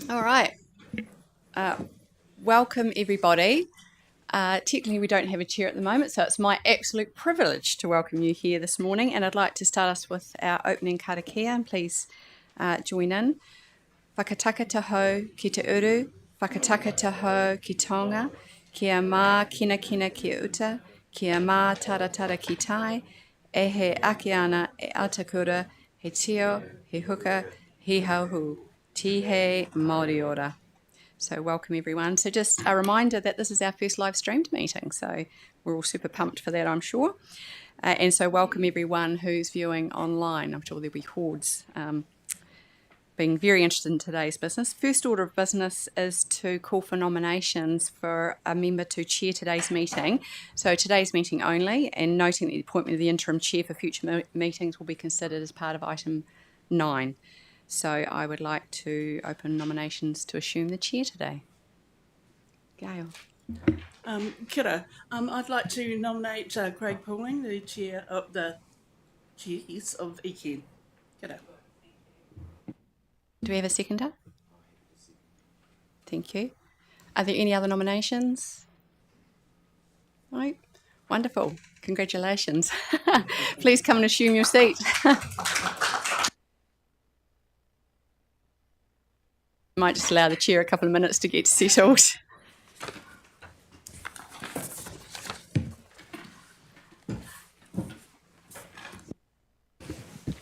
All right. Welcome, everybody. Technically, we don't have a chair at the moment, so it's my absolute privilege to welcome you here this morning. And I'd like to start us with our opening karakia, and please join in. Whakataka taho ki te uru, whakataka taho ki tonga, kia mā kina kina ki uta, kia mā taratara ki tai, e he ake ana e atakura, he tio, he huka, he hauhu, tihe Māori ora. So welcome everyone. So just a reminder that this is our first live streamed meeting, so we're all super pumped for that, I'm sure. And so welcome everyone who's viewing online. I'm sure there'll be hordes being very interested in today's business. First order of business is to call for nominations for a member to chair today's meeting. So today's meeting only, and noting that the appointment of the interim chair for future meetings will be considered as part of item 9. So I would like to open nominations to assume the chair today. Gail. Kia ora. I'd like to nominate Craig Pooling, the chair of the Chiefs of EKEN. Kia ora. Do we have a seconder? Thank you. Are there any other nominations? No? Wonderful. Congratulations. Please come and assume your seat. Might just allow the chair a couple of minutes to get settled.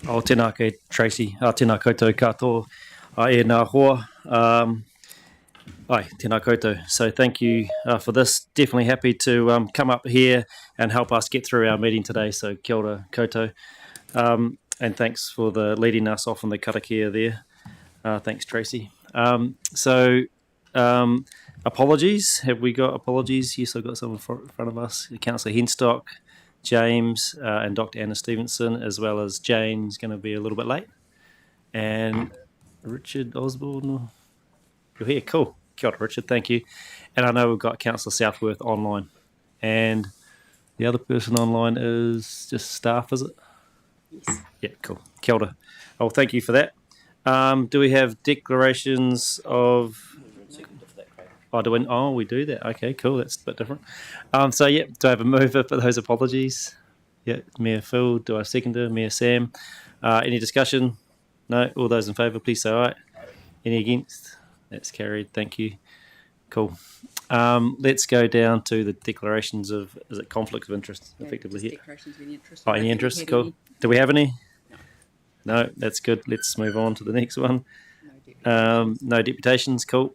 O tēnā kei Tracy, tēnā koutou katoa, e nā hoa, tēnā koutou. So thank you for this. Definitely happy to come up here and help us get through our meeting today. So kia ora koutou. And thanks for leading us off on the karakia there. Thanks, Tracy. Apologies. Have we got apologies? Yes, I've got some in front of us. Councillor Henstock, James, and Dr. Anna Stevenson, as well as Jane's going to be a little bit late. And Richard Osborne, you're here. Cool. Kia ora, Richard. Thank you. And I know we've got Councillor Southworth online. And the other person online is just staff, is it? Yes. Yeah, cool. Kia ora. Oh, thank you for that. Do we have declarations of... we do that. Okay, cool. That's a bit different. Do I have a mover for those apologies? Yeah, Mayor Phil. Do I seconder? Mayor Sam. Any discussion? No? All those in favour, please say aye. Any against? That's carried. Thank you. Cool. Let's go down to the declarations of, is it conflict of interest, effectively here? Declarations of any interest. Any interest? Cool. Do we have any? No, that's good. Let's move on to the next one. No deputations. Cool.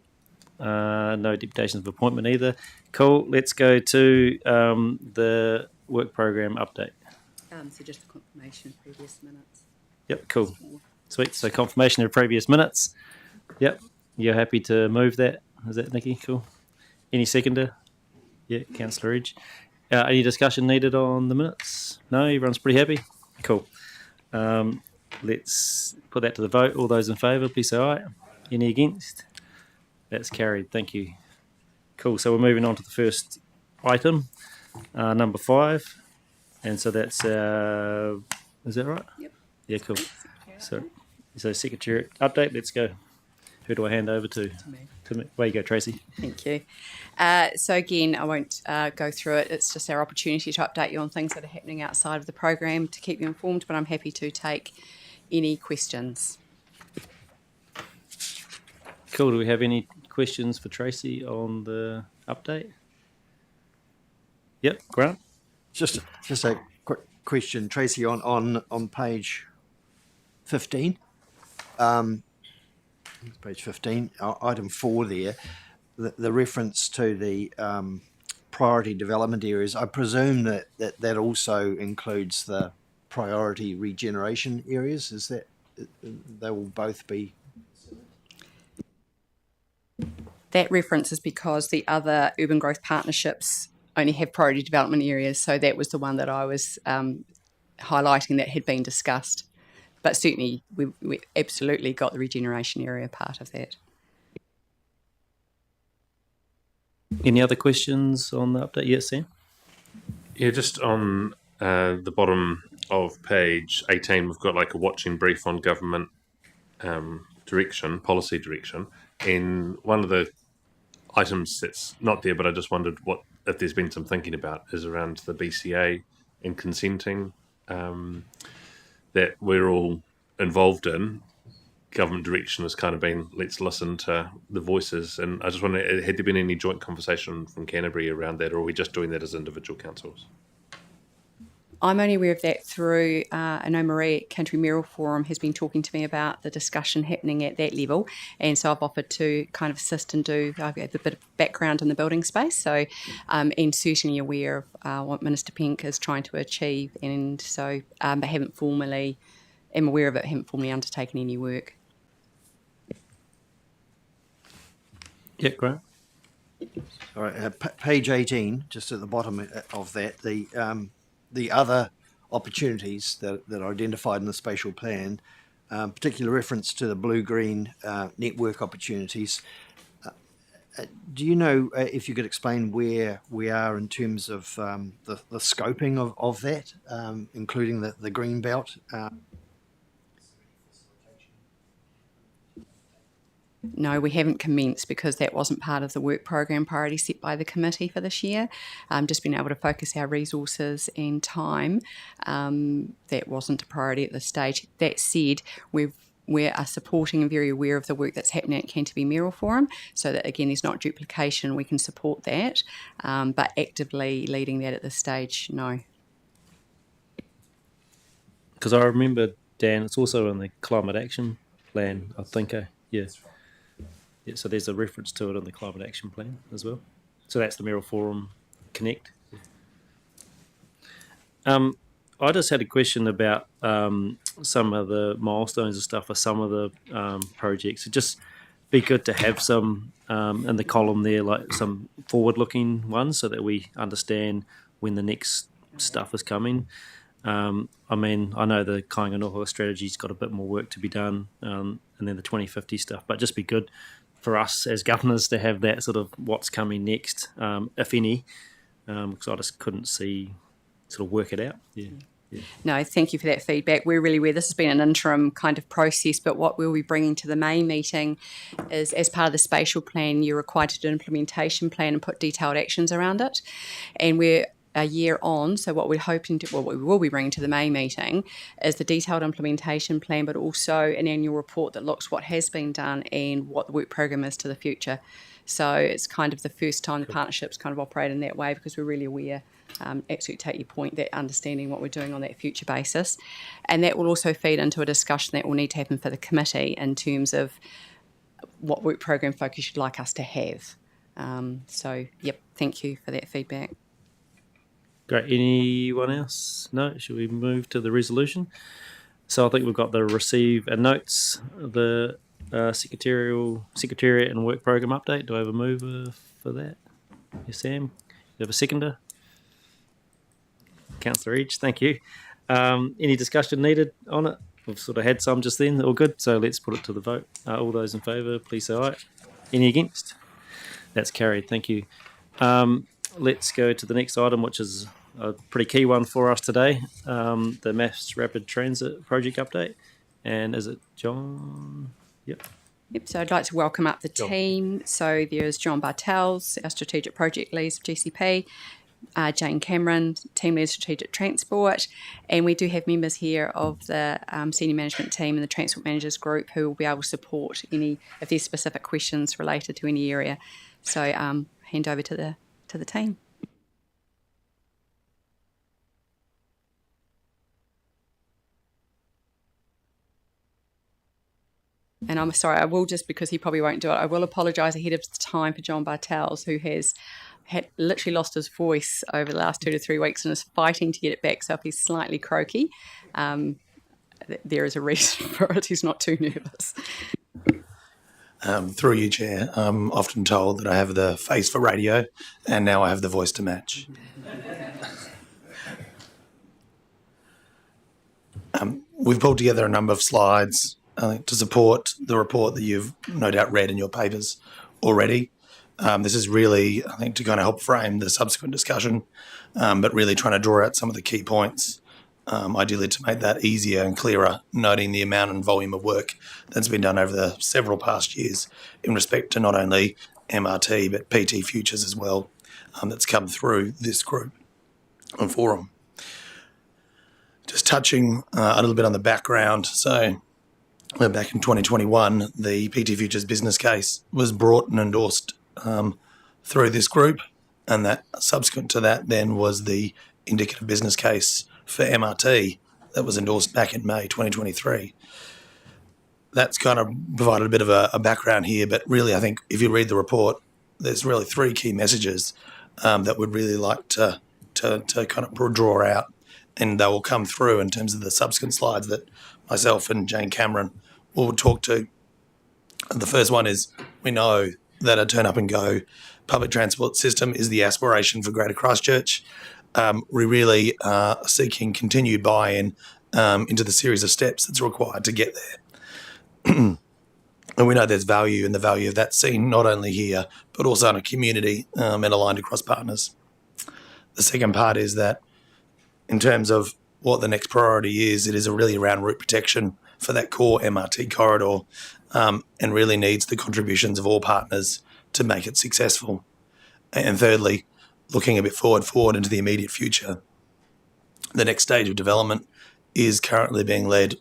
No deputations of appointment either. Cool. Let's go to the work program update. So just the confirmation of previous minutes. Yep, cool. Sweet. So confirmation of previous minutes. Yep. You're happy to move that? Is that Nikki? Cool. Any seconder? Yeah, Councillor Edge. Any discussion needed on the minutes? No, everyone's pretty happy? Cool. Let's put that to the vote. All those in favour, please say aye. Any against? That's carried. Thank you. Cool. So we're moving on to the first item, number 5. And so that's, is that right? Yep. Yeah, cool. So Secretary update, let's go. Who do I hand over to? To me. Way you go, Tracy. Thank you. So again, I won't go through it. It's just our opportunity to update you on things that are happening outside of the program to keep you informed, but I'm happy to take any questions. Cool. Do we have any questions for Tracy on the update? Yep, Grant. Just a quick question, Tracy, on page 15. Page 15, item 4 there, the reference to the priority development areas. I presume that also includes the priority regeneration areas. Is that they will both be? That reference is because the other urban growth partnerships only have priority development areas, so that was the one that I was highlighting that had been discussed. But certainly we absolutely got the regeneration area part of that. Any other questions on the update? Yes, Sam? Yeah, just on the bottom of page 18, we've got like a watching brief on government direction, policy direction. And one of the items that's not there, but I just wondered if there's been some thinking about, is around the BCA and consenting that we're all involved in. Government direction has kind of been, let's listen to the voices. And I just wonder, had there been any joint conversation from Canterbury around that, or are we just doing that as individual councils? I'm only aware of that through, I know Marie at Country Mayoral Forum has been talking to me about the discussion happening at that level, and so I've offered to kind of assist and I've got a bit of background in the building space, so and certainly aware of what Minister Pink is trying to achieve, and so but am aware of it, haven't formally undertaken any work. Yeah, great. All right, page 18, just at the bottom of that, the other opportunities that are identified in the spatial plan, particular reference to the blue-green network opportunities. Do you know if you could explain where we are in terms of the scoping of that, including the green belt? No, we haven't commenced because that wasn't part of the work program priority set by the committee for this year. Just being able to focus our resources and time, that wasn't a priority at this stage. That said, we are supporting and very aware of the work that's happening at Canterbury Mayoral Forum, so that again there's not duplication, we can support that, but actively leading that at this stage, no. Because I remember, Dan, it's also in the Climate Action Plan, I think. Yeah. Yeah, so there's a reference to it in the Climate Action Plan as well. So that's the Mayoral Forum Connect. I just had a question about some of the milestones and stuff for some of the projects. It'd just be good to have some in the column there, like some forward-looking ones, so that we understand when the next stuff is coming. I mean, I know the Kāinga Noho strategy's got a bit more work to be done, and then the 2050 stuff, but just be good for us as governors to have that sort of what's coming next, if any, because I just couldn't sort of work it out. Yeah. No, thank you for that feedback. We're really aware this has been an interim kind of process, but what we'll be bringing to the May meeting is, as part of the spatial plan, you're required to do an implementation plan and put detailed actions around it. And we're a year on, so what we will be bringing to the May meeting is the detailed implementation plan, but also an annual report that looks what has been done and what the work program is to the future. So it's kind of the first time the partnerships kind of operate in that way, because we're really aware, absolutely take your point, that understanding what we're doing on that future basis. And that will also feed into a discussion that will need to happen for the committee in terms of what work program focus you'd like us to have. So, yep, thank you for that feedback. Great. Anyone else? No? Should we move to the resolution? So I think we've got the receive and notes, the Secretariat and Work Program update. Do I have a mover for that? Yes, Sam. Do you have a seconder? Councillor Edge, thank you. Any discussion needed on it? We've sort of had some just then. All good. So let's put it to the vote. All those in favour, please say aye. Any against? That's carried. Thank you. Let's go to the next item, which is a pretty key one for us today, the Maths Rapid Transit Project update. And is it John? Yep. Yep, so I'd like to welcome up the team. So there's John Bartels, our Strategic Project Lead of GCP, Jane Cameron, Team Lead Strategic Transport, and we do have members here of the Senior Management Team and the Transport Managers Group who will be able to support any, if there's specific questions related to any area. So hand over to the team. And I'm sorry, I will, just because he probably won't do it, I will apologise ahead of time for John Bartels, who has literally lost his voice over the last 2 to 3 weeks and is fighting to get it back. So if he's slightly croaky, there is a reason for it. He's not too nervous. Through you, Chair, I'm often told that I have the face for radio, and now I have the voice to match. We've pulled together a number of slides, I think, to support the report that you've no doubt read in your papers already. This is really, I think, to kind of help frame the subsequent discussion, but really trying to draw out some of the key points ideally to make that easier and clearer, noting the amount and volume of work that's been done over the several past years in respect to not only MRT but PT Futures as well, that's come through this group and forum. Just touching a little bit on the background. So back in 2021, the PT Futures business case was brought and endorsed through this group, and that subsequent to that then was the indicative business case for MRT that was endorsed back in May 2023. That's kind of provided a bit of a background here, but really I think if you read the report, there's really three key messages that we'd really like to kind of draw out, and they will come through in terms of the subsequent slides that myself and Jane Cameron will talk to. The first one is we know that a turn up and go public transport system is the aspiration for Greater Christchurch. We really are seeking continued buy-in into the series of steps that's required to get there. And we know there's value, and the value of that seen not only here, but also in a community and aligned across partners. The second part is that in terms of what the next priority is, it is really around route protection for that core MRT corridor, and really needs the contributions of all partners to make it successful. And thirdly, looking a bit forward into the immediate future, the next stage of development is currently being led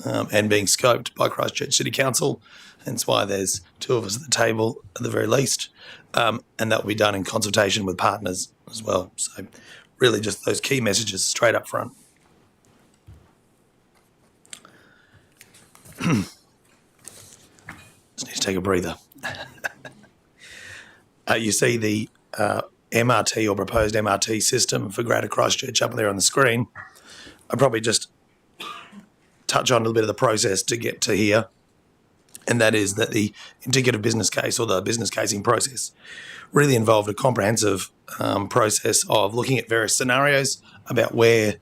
and being scoped by Christchurch City Council, hence why there's two of us at the table at the very least, and that will be done in consultation with partners as well. So really just those key messages straight up front. Just need to take a breather. You see the MRT or proposed MRT system for Greater Christchurch up there on the screen. I'll probably just touch on a little bit of the process to get to here, and that is that the indicative business case or the business casing process really involved a comprehensive process of looking at various scenarios about where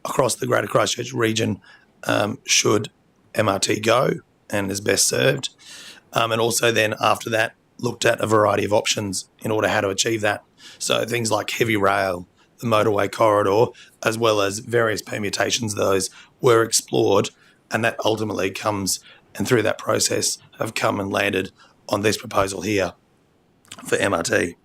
across the Greater Christchurch region should MRT go and is best served, and also then after that looked at a variety of options in order how to achieve that. So things like heavy rail, the motorway corridor, as well as various permutations of those were explored, and that ultimately comes, and through that process have come and landed on this proposal here for MRT.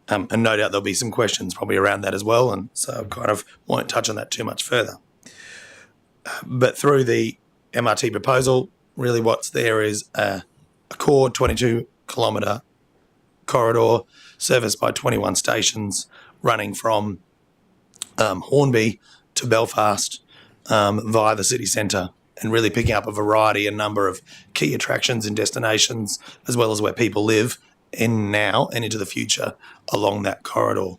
And no doubt there'll be some questions probably around that as well, and so I kind of won't touch on that too much further. But through the MRT proposal, really what's there is a core 22-kilometre corridor serviced by 21 stations running from Hornby to Belfast via the city centre, and really picking up a variety and number of key attractions and destinations, as well as where people live in now and into the future along that corridor.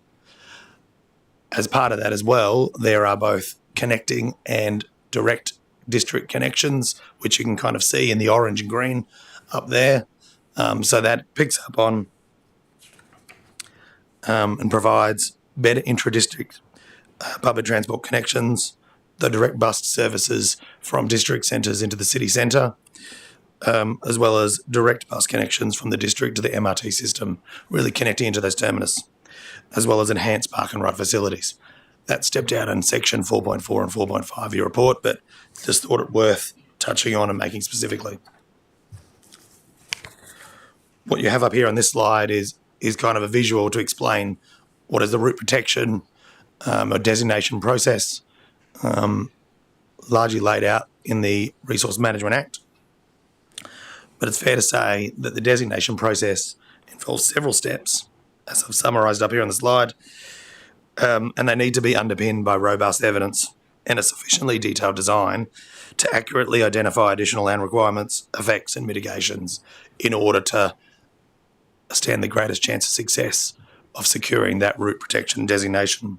As part of that as well, there are both connecting and direct district connections, which you can kind of see in the orange and green up there. So that picks up on and provides better intra-district public transport connections, the direct bus services from district centres into the city centre, as well as direct bus connections from the district to the MRT system, really connecting into those terminus, as well as enhanced park and ride facilities. That stepped out in section 4.4 and 4.5 of your report, but just thought it worth touching on and making specifically. What you have up here on this slide is kind of a visual to explain what is the route protection or designation process, largely laid out in the Resource Management Act. But it's fair to say that the designation process involves several steps, as I've summarised up here on the slide, and they need to be underpinned by robust evidence and a sufficiently detailed design to accurately identify additional land requirements, effects and mitigations in order to stand the greatest chance of success of securing that route protection designation.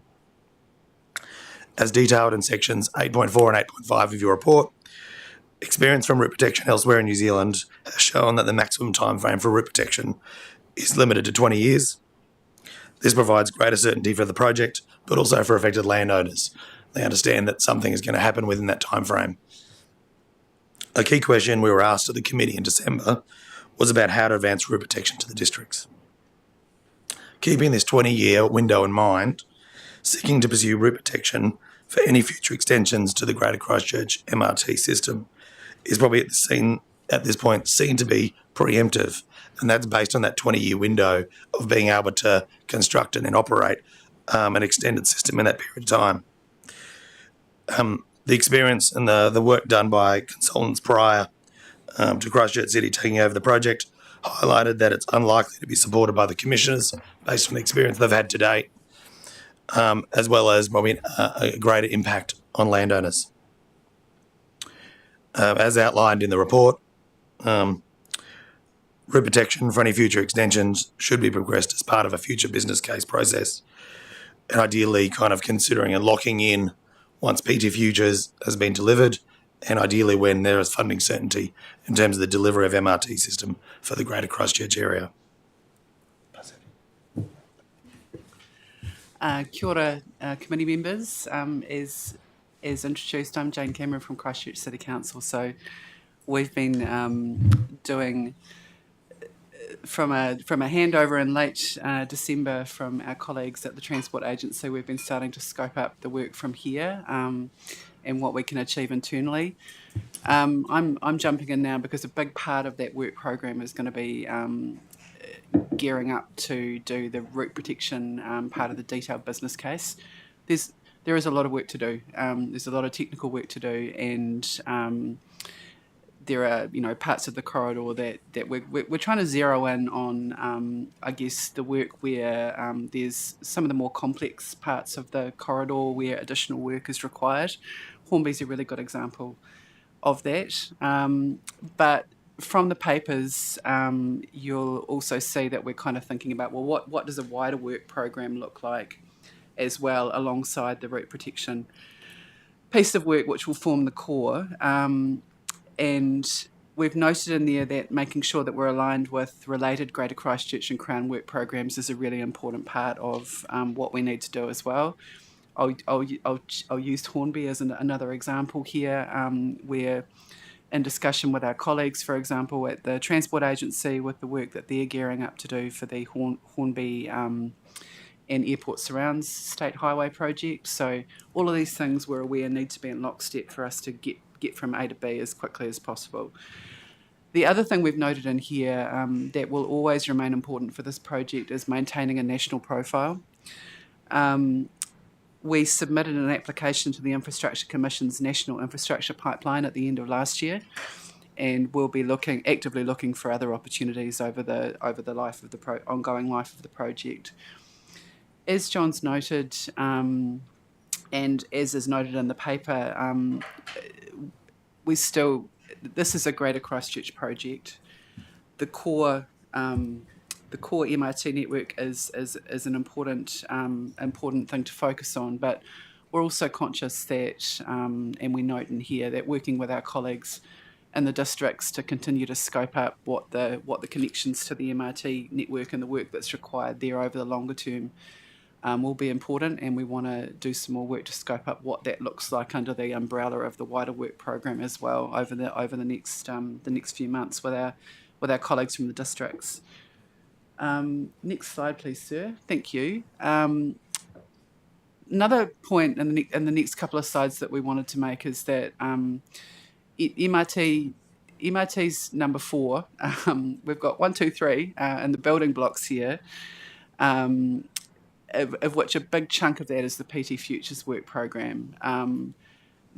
As detailed in sections 8.4 and 8.5 of your report, experience from route protection elsewhere in New Zealand has shown that the maximum timeframe for route protection is limited to 20 years. This provides greater certainty for the project, but also for affected landowners. They understand that something is going to happen within that timeframe. A key question we were asked at the committee in December was about how to advance route protection to the districts. Keeping this 20-year window in mind, seeking to pursue route protection for any future extensions to the Greater Christchurch MRT system is probably at this point seen to be preemptive, and that's based on that 20-year window of being able to construct and then operate an extended system in that period of time. The experience and the work done by consultants prior to Christchurch City taking over the project highlighted that it's unlikely to be supported by the commissioners based on the experience they've had to date, as well as probably a greater impact on landowners. As outlined in the report, route protection for any future extensions should be progressed as part of a future business case process, and ideally kind of considering and locking in once PT Futures has been delivered, and ideally when there is funding certainty in terms of the delivery of MRT system for the Greater Christchurch area. Kia ora, committee members. As introduced, I'm Jane Cameron from Christchurch City Council. So we've been doing from a handover in late December from our colleagues at the Transport Agency. We've been starting to scope up the work from here and what we can achieve internally. I'm jumping in now because a big part of that work program is going to be gearing up to do the route protection part of the detailed business case. There is a lot of work to do. There's a lot of technical work to do, and there are parts of the corridor that we're trying to zero in on. I guess the work where there's some of the more complex parts of the corridor where additional work is required. Hornby's a really good example of that. But from the papers, you'll also see that we're kind of thinking about, well, what does a wider work program look like as well alongside the route protection piece of work, which will form the core. And we've noted in there that making sure that we're aligned with related Greater Christchurch and Crown work programs is a really important part of what we need to do as well. I'll use Hornby as another example here. We're in discussion with our colleagues, for example, at the Transport Agency with the work that they're gearing up to do for the Hornby and Airport Surrounds State Highway project. So all of these things we're aware need to be in lockstep for us to get from A to B as quickly as possible. The other thing we've noted in here that will always remain important for this project is maintaining a national profile. We submitted an application to the Infrastructure Commission's National Infrastructure Pipeline at the end of last year, and we'll be actively looking for other opportunities over the life of the ongoing life of the project. As John's noted, and as is noted in the paper, this is a Greater Christchurch project. The core MRT network is an important thing to focus on, but we're also conscious that, and we note in here, that working with our colleagues in the districts to continue to scope up what the connections to the MRT network and the work that's required there over the longer term will be important, and we want to do some more work to scope up what that looks like under the umbrella of the wider work program as well over the next few months with our colleagues from the districts. Next slide, please, sir. Thank you. Another point in the next couple of slides that we wanted to make is that MRT's number 4. We've got 1, 2, 3 in the building blocks here. Of which a big chunk of that is the PT Futures work program.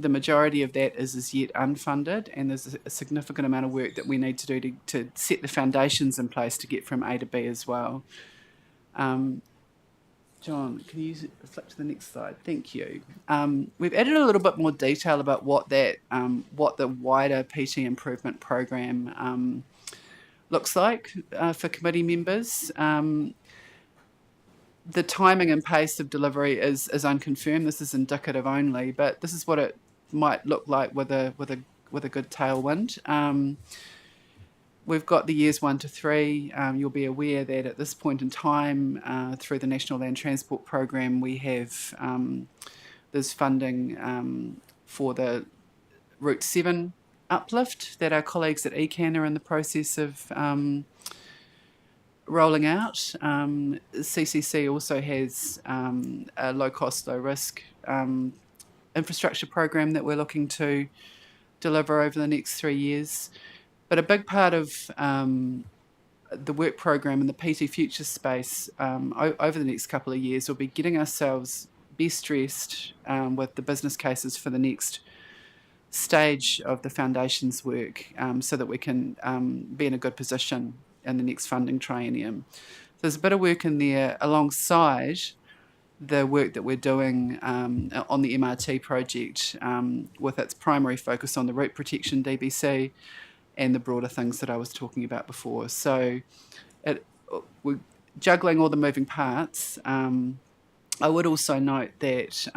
The majority of that is as yet unfunded, and there's a significant amount of work that we need to do to set the foundations in place to get from A to B as well. John, can you flip to the next slide? Thank you. We've added a little bit more detail about what the wider PT improvement program looks like for committee members. The timing and pace of delivery is unconfirmed. This is indicative only, but this is what it might look like with a good tailwind. We've got the years 1 to 3. You'll be aware that at this point in time, through the National Land Transport Program, we have there's funding for the Route 7 uplift that our colleagues at ECAN are in the process of rolling out. CCC also has a low cost, low risk infrastructure program that we're looking to deliver over the next 3 years. But a big part of the work program in the PT Future space over the next couple of years will be getting ourselves best dressed with the business cases for the next stage of the foundations work, so that we can be in a good position in the next funding triennium. So there's a bit of work in there alongside the work that we're doing on the MRT project, with its primary focus on the root protection DBC and the broader things that I was talking about before. So we're juggling all the moving parts. I would also note that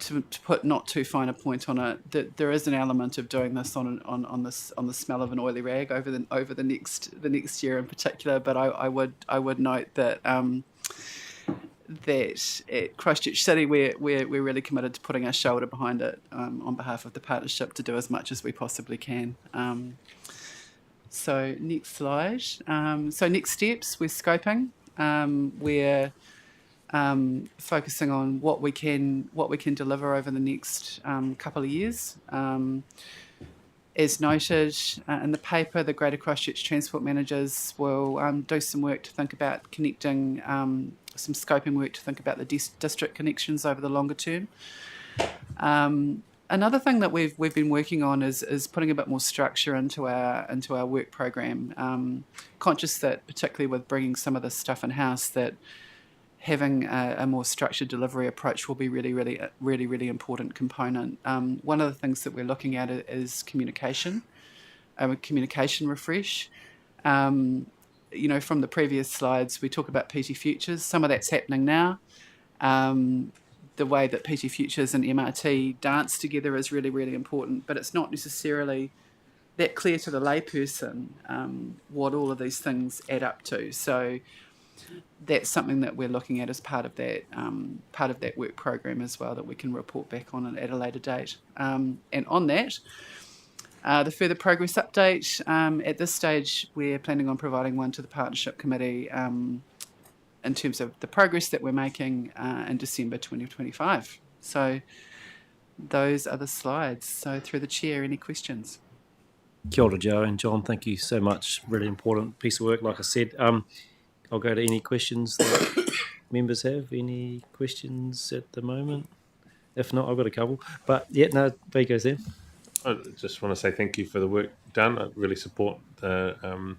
to put not too fine a point on it, that there is an element of doing this on the smell of an oily rag over the next year in particular. But I would note that that at Christchurch City we're really committed to putting our shoulder behind it on behalf of the partnership to do as much as we possibly can. So next slide. So next steps, we're scoping. We're focusing on what we can deliver over the next couple of years. As noted in the paper, the Greater Christchurch Transport Managers will do some work to think about connecting, some scoping work to think about the district connections over the longer term. Another thing that we've been working on is putting a bit more structure into our work program. Conscious that, particularly with bringing some of this stuff in house, that having a more structured delivery approach will be really important component. One of the things that we're looking at is communication, communication refresh. From the previous slides, we talk about PT Futures. Some of that's happening now. The way that PT Futures and MRT dance together is really important, but it's not necessarily that clear to the layperson what all of these things add up to. So that's something that we're looking at as part of that work program as well, that we can report back on at a later date. And on that, the further progress update, at this stage we're planning on providing one to the Partnership Committee in terms of the progress that we're making in December 2025. So those are the slides. So through the chair, any questions? Kia ora, Joe and John. Thank you so much. Really important piece of work, like I said. I'll go to any questions that members have. Any questions at the moment? If not, I've got a couple. But yeah, no, there goes then. I just want to say thank you for the work done. I really support the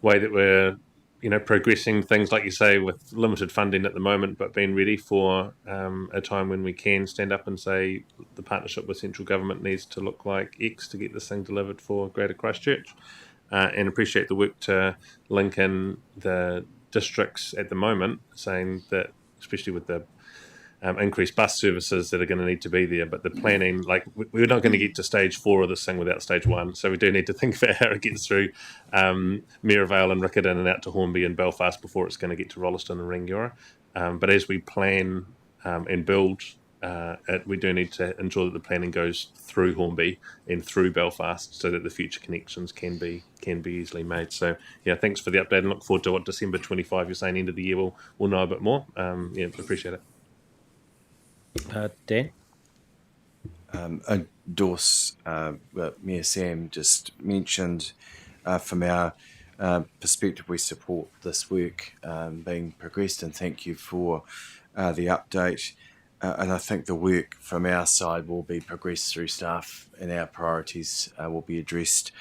way that we're, progressing things, like you say, with limited funding at the moment, but being ready for a time when we can stand up and say the partnership with central government needs to look like X to get this thing delivered for Greater Christchurch. And appreciate the work to link in the districts at the moment, saying that, especially with the increased bus services that are going to need to be there, but the planning, like we're not going to get to stage 4 of this thing without stage 1, so we do need to think about how it gets through Maryvale and Riccarton and out to Hornby and Belfast before it's going to get to Rolleston and Rangiora. But as we plan and build, we do need to ensure that the planning goes through Hornby and through Belfast so that the future connections can be easily made. So yeah, thanks for the update and look forward to what December 25 you're saying, end of the year, we'll know a bit more. Appreciate it. Dan? Endorse what Mayor Sam just mentioned. From our perspective, we support this work being progressed, and thank you for the update. And I think the work from our side will be progressed through staff, and our priorities will be addressed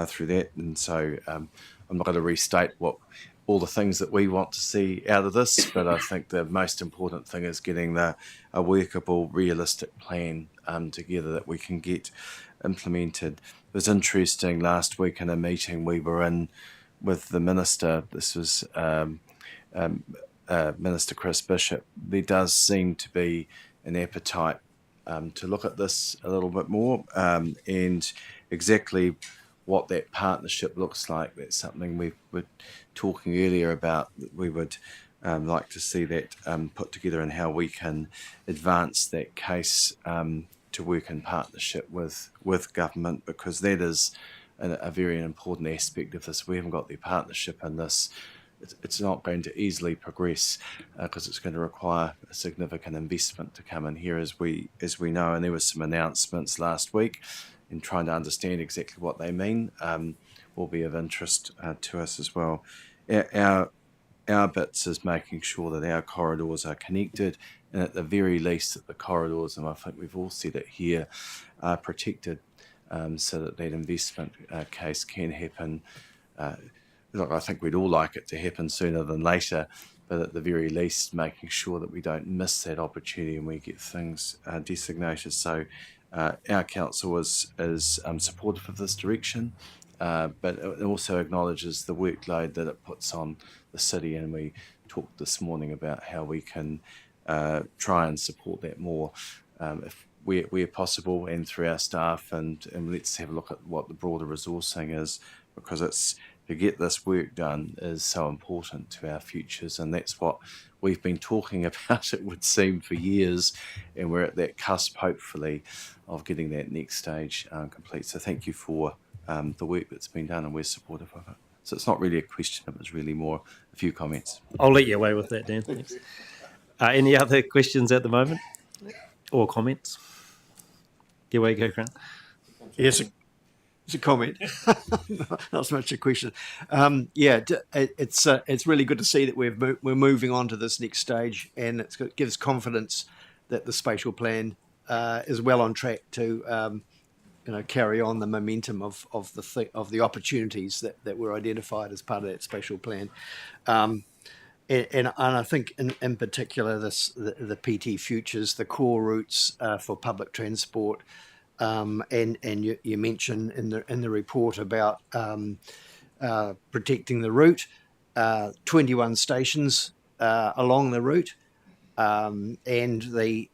through that. And so I'm not going to restate all the things that we want to see out of this, but I think the most important thing is getting a workable, realistic plan together that we can get implemented. It was interesting last week in a meeting we were in with the Minister. This was Minister Chris Bishop. There does seem to be an appetite to look at this a little bit more, and exactly what that partnership looks like. That's something we were talking earlier about. We would like to see that put together, and how we can advance that case to work in partnership with government, because that is a very important aspect of this. We haven't got their partnership in this. It's not going to easily progress because it's going to require a significant investment to come in here, as we know. And there were some announcements last week, in trying to understand exactly what they mean will be of interest to us as well. Our bits is making sure that our corridors are connected, and at the very least that the corridors, and I think we've all said it here, are protected so that investment case can happen. Look, I think we'd all like it to happen sooner than later, but at the very least making sure that we don't miss that opportunity and we get things designated. So our council is supportive of this direction, but it also acknowledges the workload that it puts on the city, and we talked this morning about how we can try and support that more if where possible and through our staff, and let's have a look at what the broader resourcing is, because it's to get this work done is so important to our futures, and that's what we've been talking about, it would seem, for years, and we're at that cusp, hopefully, of getting that next stage complete. So thank you for the work that's been done, and we're supportive of it. So it's not really a question, it was really more a few comments. I'll let you away with that, Dan. Thanks. Any other questions at the moment or comments? Here we go, Grant. Yes, it's a comment, not so much a question. It's really good to see that we're moving on to this next stage, and it gives confidence that the spatial plan is well on track to carry on the momentum of the opportunities that were identified as part of that spatial plan. And I think in particular the PT Futures, the core routes for public transport. And you mentioned in the report about protecting the route, 21 stations along the route, and the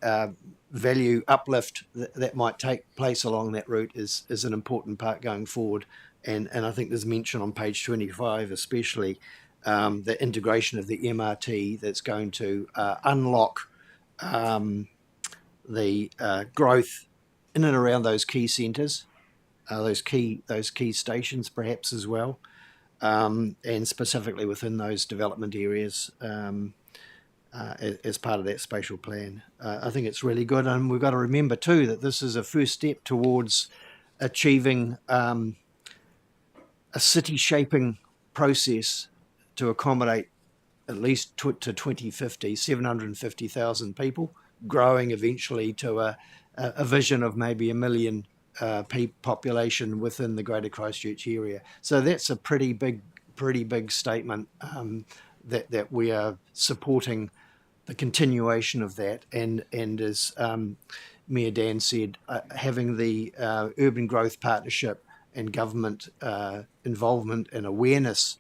value uplift that might take place along that route is an important part going forward. And I think there's mention on page 25 especially the integration of the MRT that's going to unlock the growth in and around those key centres, those key stations perhaps as well, and specifically within those development areas as part of that spatial plan. I think it's really good, and we've got to remember too that this is a first step towards achieving a city shaping process to accommodate at least to 2050, 750,000 people, growing eventually to a vision of maybe 1 million population within the Greater Christchurch area. So that's a pretty big statement that we are supporting the continuation of that, and as Mayor Dan said, having the Urban Growth Partnership and government involvement and awareness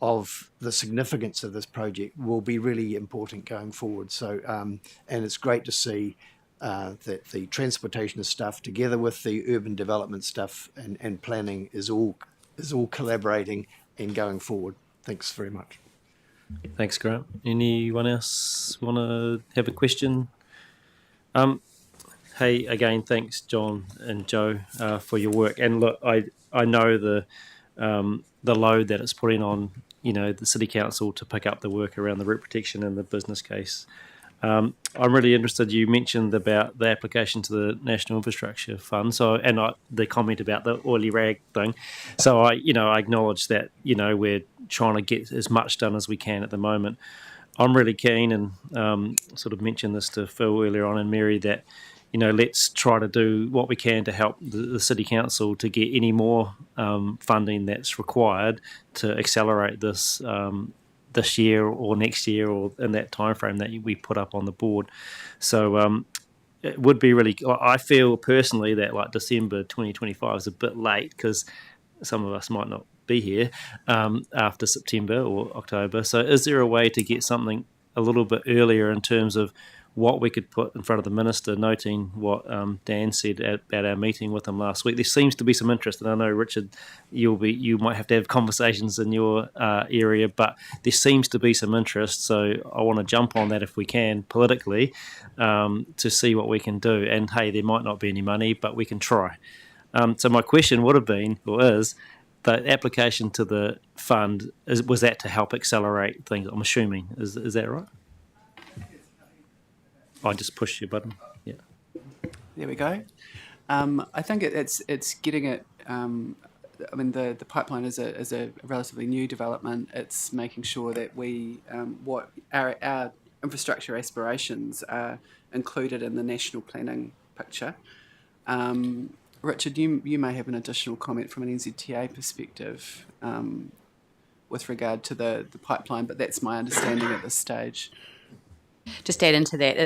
of the significance of this project will be really important going forward. So, and it's great to see that the transportation stuff, together with the urban development stuff and planning, is all collaborating and going forward. Thanks very much. Thanks, Grant. Anyone else want to have a question? Hey, again, thanks, John and Joe, for your work. And look, I know the load that it's putting on, the City Council to pick up the work around the route protection and the business case. I'm really interested. You mentioned about the application to the National Infrastructure Fund, the comment about the oily rag thing. So I acknowledge that we're trying to get as much done as we can at the moment. I'm really keen, and sort of mentioned this to Phil earlier on and Mary, that let's try to do what we can to help the City Council to get any more funding that's required to accelerate this this year or next year, or in that time frame that we put up on the board. So it would be really, I feel personally that like December 2025 is a bit late, because some of us might not be here after September or October. So is there a way to get something a little bit earlier in terms of what we could put in front of the Minister, noting what Dan said about our meeting with him last week? There seems to be some interest, and I know, Richard, you might have to have conversations in your area, but there seems to be some interest, so I want to jump on that if we can, politically, to see what we can do. And hey, there might not be any money, but we can try. So my question would have been, or is, the application to the fund, was that to help accelerate things? I'm assuming. Is that right? I just pushed your button. Yeah. There we go. I think it's getting it. I mean, the pipeline is a relatively new development. It's making sure that we what our infrastructure aspirations are included in the national planning picture. Richard, you may have an additional comment from an NZTA perspective with regard to the pipeline, but that's my understanding at this stage. Just add into that,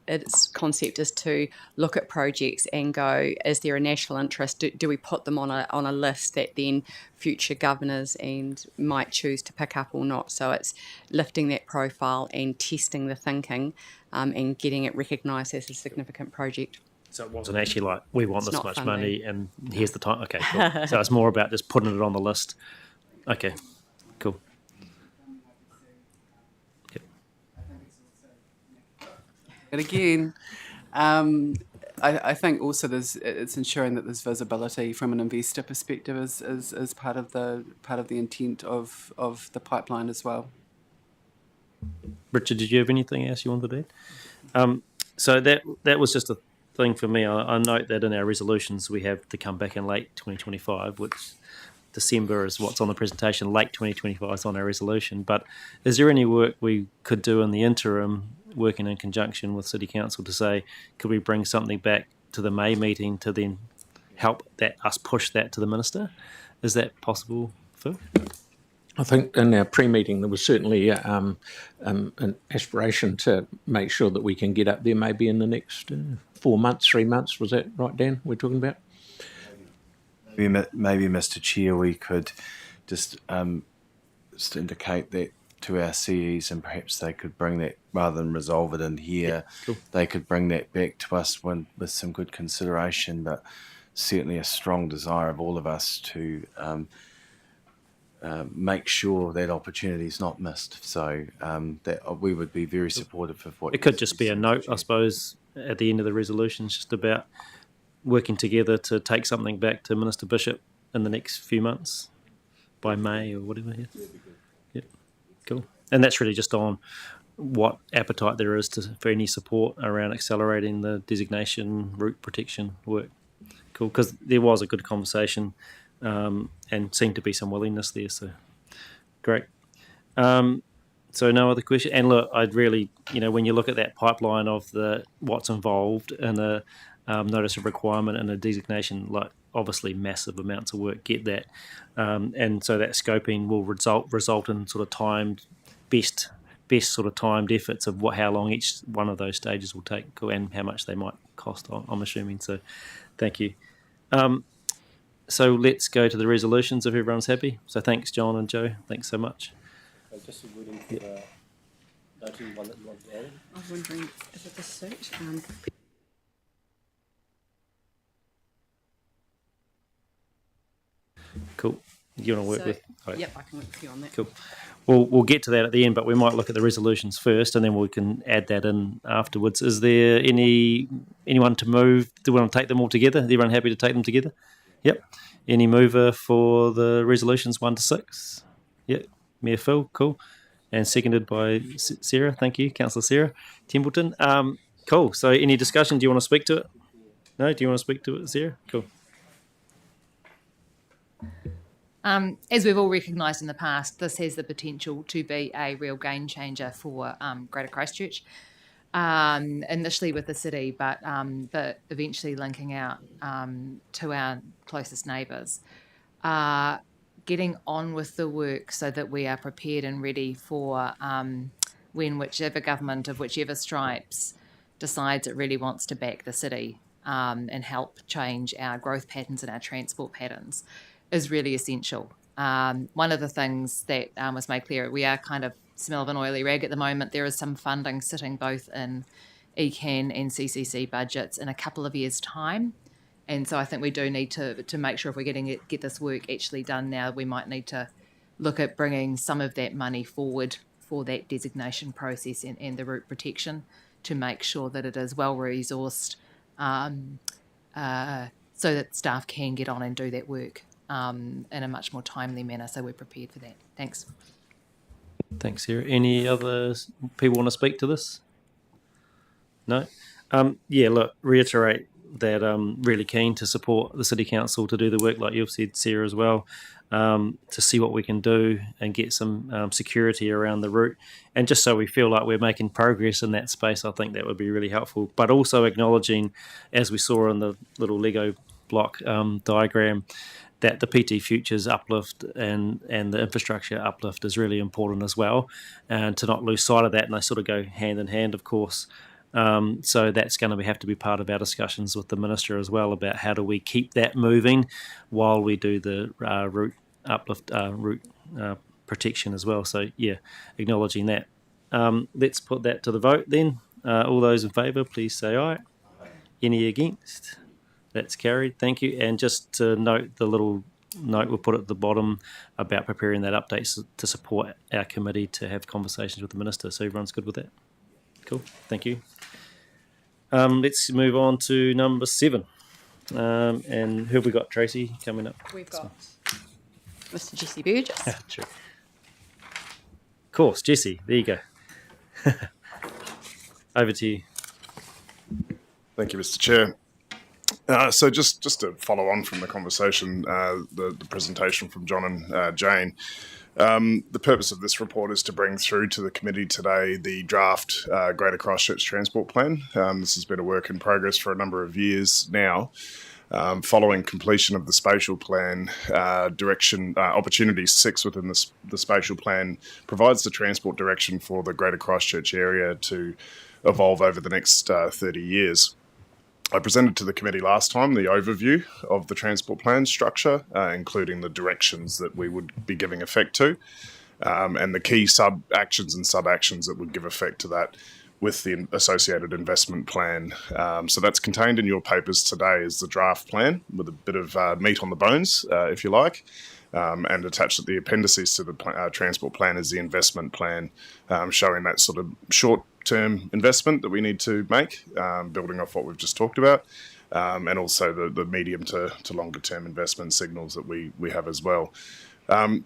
its concept is to look at projects and go, is there a national interest? Do we put them on a list that then future governors and might choose to pick up or not? So it's lifting that profile and testing the thinking and getting it recognised as a significant project. So it wasn't actually like, we want It's this not much funding. money and here's the time. Okay, cool. So it's more about just putting it on the list. Okay, cool. Yep. And again, I think also it's ensuring that there's visibility from an investor perspective is part of the intent of the pipeline as well. Richard, did you have anything else you wanted to add? So that was just a thing for me. I note that in our resolutions we have to come back in late 2025, which December is what's on the presentation. Late 2025 is on our resolution. But is there any work we could do in the interim, working in conjunction with City Council, to say, could we bring something back to the May meeting to then help us push that to the Minister? Is that possible, Phil? I think in our pre-meeting there was certainly an aspiration to make sure that we can get up there maybe in the next 4 months, 3 months. Was that right, Dan, we're talking about? Maybe, Mr. Chair, we could just indicate that to our CEs, and perhaps they could bring that, rather than resolve it in here, Yeah, cool. They could bring that back to us with some good consideration, but certainly a strong desire of all of us to make sure that opportunity is not missed. So that we would be very supportive of what It could just be a note, I suppose, at the end of the resolution, just about working together to take something back to Minister Bishop in the next few months, by May or whatever. Yeah. Yep. Cool. And that's really just on what appetite there is for any support around accelerating the designation route protection work. Cool, because there was a good conversation and seemed to be some willingness there. So great. So no other question. And look, I'd really, when you look at that pipeline of what's involved in a notice of requirement and a designation, like obviously massive amounts of work, get that. And so that scoping will result in sort of timed, best sort of timed efforts of how long each one of those stages will take and how much they might cost, I'm assuming. So thank you. So let's go to the resolutions if everyone's happy. So thanks, John and Joe. Thanks so much. Just waiting for the voting one that you want to add. I was wondering, is it the suit? Cool. You want to work with? Right. Yep, I can work with you on that. Cool. We'll get to that at the end, but we might look at the resolutions first, and then we can add that in afterwards. Is there anyone to move? Do we want to take them all together? Is everyone happy to take them together? Yep. Any mover for the resolutions 1 to 6? Yep. Mayor Phil, cool. And seconded by Sarah. Thank you, Councillor Sarah Templeton. Cool. So any discussion? Do you want to speak to it? No? Do you want to speak to it, Sarah? Cool. As we've all recognised in the past, this has the potential to be a real game changer for Greater Christchurch, initially with the city, but eventually linking out to our closest neighbours. Getting on with the work so that we are prepared and ready for when whichever government of whichever stripes decides it really wants to back the city and help change our growth patterns and our transport patterns is really essential. One of the things that was made clear, we are kind of smell of an oily rag at the moment. There is some funding sitting both in ECAN and CCC budgets in a couple of years' time. And so I think we do need to make sure if we're get this work actually done now, we might need to look at bringing some of that money forward for that designation process and the route protection to make sure that it is well-resourced, so that staff can get on and do that work in a much more timely manner. So we're prepared for that. Thanks. Thanks, Sarah. Any other people want to speak to this? No? Yeah, look, reiterate that I'm really keen to support the City Council to do the work like you've said, Sarah, as well, to see what we can do and get some security around the route. And just so we feel like we're making progress in that space, I think that would be really helpful. But also acknowledging, as we saw in the little Lego block diagram, that the PT Futures uplift and the infrastructure uplift is really important as well, and to not lose sight of that. And they sort of go hand in hand, of course. So that's going to have to be part of our discussions with the Minister as well about how do we keep that moving while we do the route uplift, route protection as well. So, yeah, acknowledging that. Let's put that to the vote then. All those in favour, please say aye. Any against? That's carried. Thank you. And just to note the little note we'll put at the bottom about preparing that update to support our committee to have conversations with the Minister. So everyone's good with that? Cool. Thank you. Let's move on to number 7. And who have we got, Tracy, coming up? We've got Mr. Jesse Burgess. True. Of course, Jesse. There you go. Over to you. Thank you, Mr. Chair. So just to follow on from the conversation, the presentation from John and Jane, the purpose of this report is to bring through to the committee today the draft Greater Christchurch Transport Plan. This has been a work in progress for a number of years now. Following completion of the spatial plan, opportunity 6 within the spatial plan provides the transport direction for the Greater Christchurch area to evolve over the next 30 years. I presented to the committee last time the overview of the transport plan structure, including the directions that we would be giving effect to, and the key sub-actions and sub-actions that would give effect to that with the associated investment plan. So that's contained in your papers today is the draft plan with a bit of meat on the bones, if you like, and attached at the appendices to the transport plan is the investment plan, showing that sort of short-term investment that we need to make, building off what we've just talked about, and also the medium to longer-term investment signals that we have as well.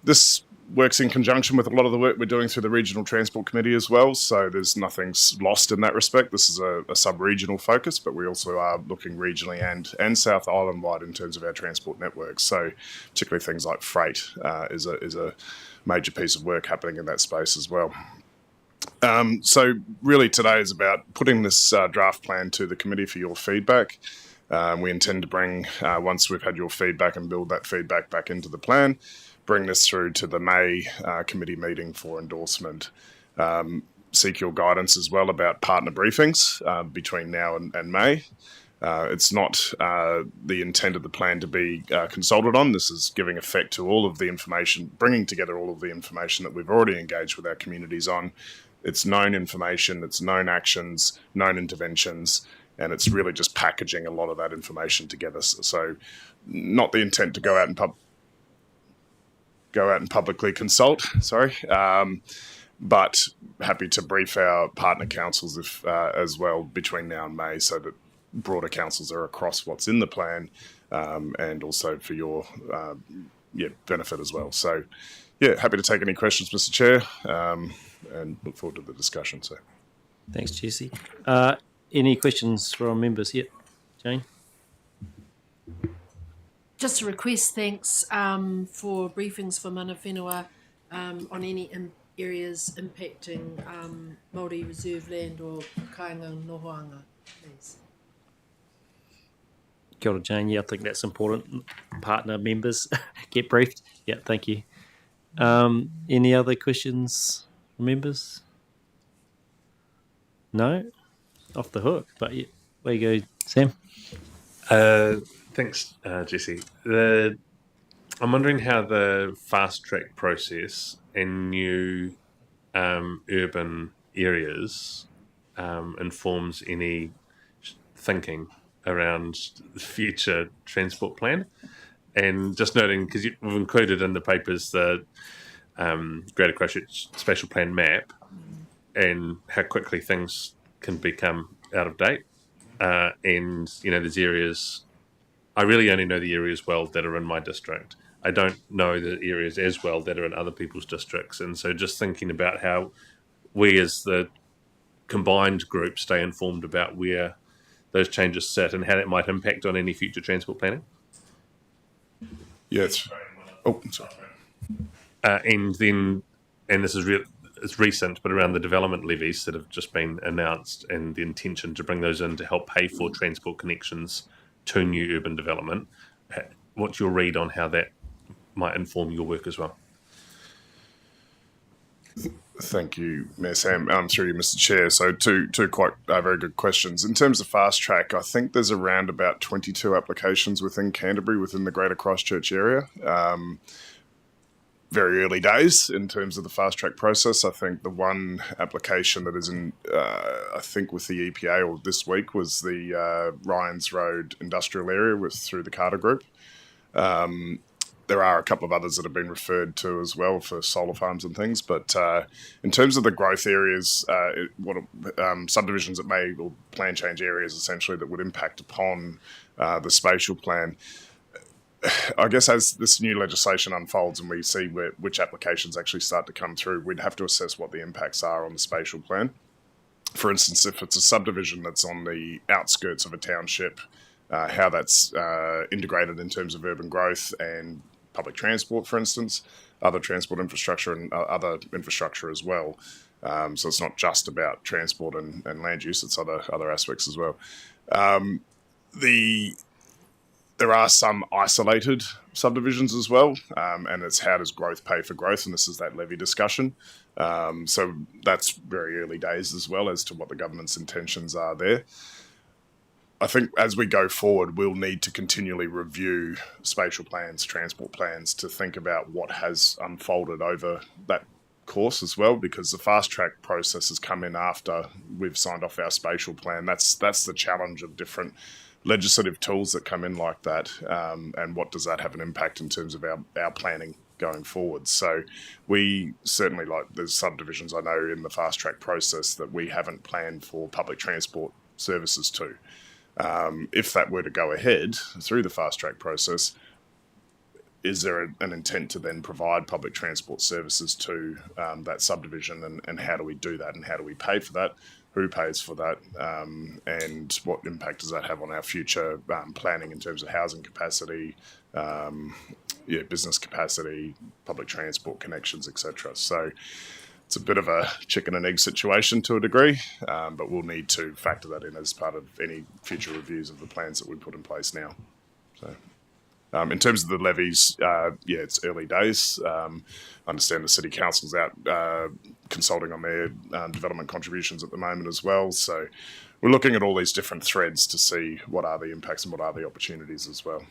This works in conjunction with a lot of the work we're doing through the Regional Transport Committee as well, so there's nothing lost in that respect. This is a sub-regional focus, but we also are looking regionally and South Island-wide in terms of our transport networks, so particularly things like freight is a major piece of work happening in that space as well. So really today is about putting this draft plan to the committee for your feedback. We intend to bring, once we've had your feedback and build that feedback back into the plan, bring this through to the May committee meeting for endorsement. Seek your guidance as well about partner briefings between now and May. It's not the intent of the plan to be consulted on. This is giving effect to all of the information, bringing together all of the information that we've already engaged with our communities on. It's known information, it's known actions, known interventions, and it's really just packaging a lot of that information together. So not the intent to go out and publicly consult, but happy to brief our partner councils as well between now and May so that broader councils are across what's in the plan and also for your benefit as well. So, happy to take any questions, Mr. Chair, and look forward to the discussion. So, thanks, Jesse. Any questions from members? Yep, Jane? Just a request, thanks for briefings for mana whenua on any areas impacting Māori reserve land or kāinga nohoanga, please. Kia ora, Jane. Yeah, I think that's important. Partner members get briefed. Yeah, thank you. Any other questions from members? No? Off the hook. But yeah, where you go, Sam? Thanks, Jesse. I'm wondering how the fast track process in new urban areas informs any thinking around the future transport plan. And just noting, because we've included in the papers the Greater Christchurch Spatial Plan map and how quickly things can become out of date. And, there's areas I really only know the areas well that are in my district. I don't know the areas as well that are in other people's districts. And so just thinking about how we as the combined group stay informed about where those changes sit and how that might impact on any future transport planning. Yes. Oh, sorry. And this is it's recent, but around the development levies that have just been announced and the intention to bring those in to help pay for transport connections to new urban development. What's your read on how that might inform your work as well? Thank you, Mayor Sam. Through you, Mr. Chair. So two quite very good questions. In terms of fast track, I think there's around about 22 applications within Canterbury, within the Greater Christchurch area. Very early days in terms of the fast track process. I think the one application that is in, I think with the EPA or this week was the Ryans Road industrial area through the Carter Group. There are a couple of others that have been referred to as well for solar farms and things. But in terms of the growth areas, subdivisions that may, or plan change areas essentially that would impact upon the spatial plan, I guess as this new legislation unfolds and we see which applications actually start to come through, we'd have to assess what the impacts are on the spatial plan. For instance, if it's a subdivision that's on the outskirts of a township, how that's integrated in terms of urban growth and public transport, for instance, other transport infrastructure and other infrastructure as well. So it's not just about transport and land use, it's other aspects as well. There are some isolated subdivisions as well, and it's how does growth pay for growth, and this is that levy discussion. So that's very early days as well as to what the government's intentions are there. I think as we go forward, we'll need to continually review spatial plans, transport plans, to think about what has unfolded over that course as well, because the fast track process has come in after we've signed off our spatial plan. That's the challenge of different legislative tools that come in like that, and what does that have an impact in terms of our planning going forward. So we certainly, like there's subdivisions I know in the fast track process that we haven't planned for public transport services to. If that were to go ahead through the fast track process, is there an intent to then provide public transport services to that subdivision, and how do we do that, and how do we pay for that? Who pays for that, and what impact does that have on our future planning in terms of housing capacity, business capacity, public transport connections, etc. So it's a bit of a chicken and egg situation to a degree, but we'll need to factor that in as part of any future reviews of the plans that we put in place now. So. In terms of the levies, it's early days. I understand the City Council's out consulting on their development contributions at the moment as well. So we're looking at all these different threads to see what are the impacts and what are the opportunities as well.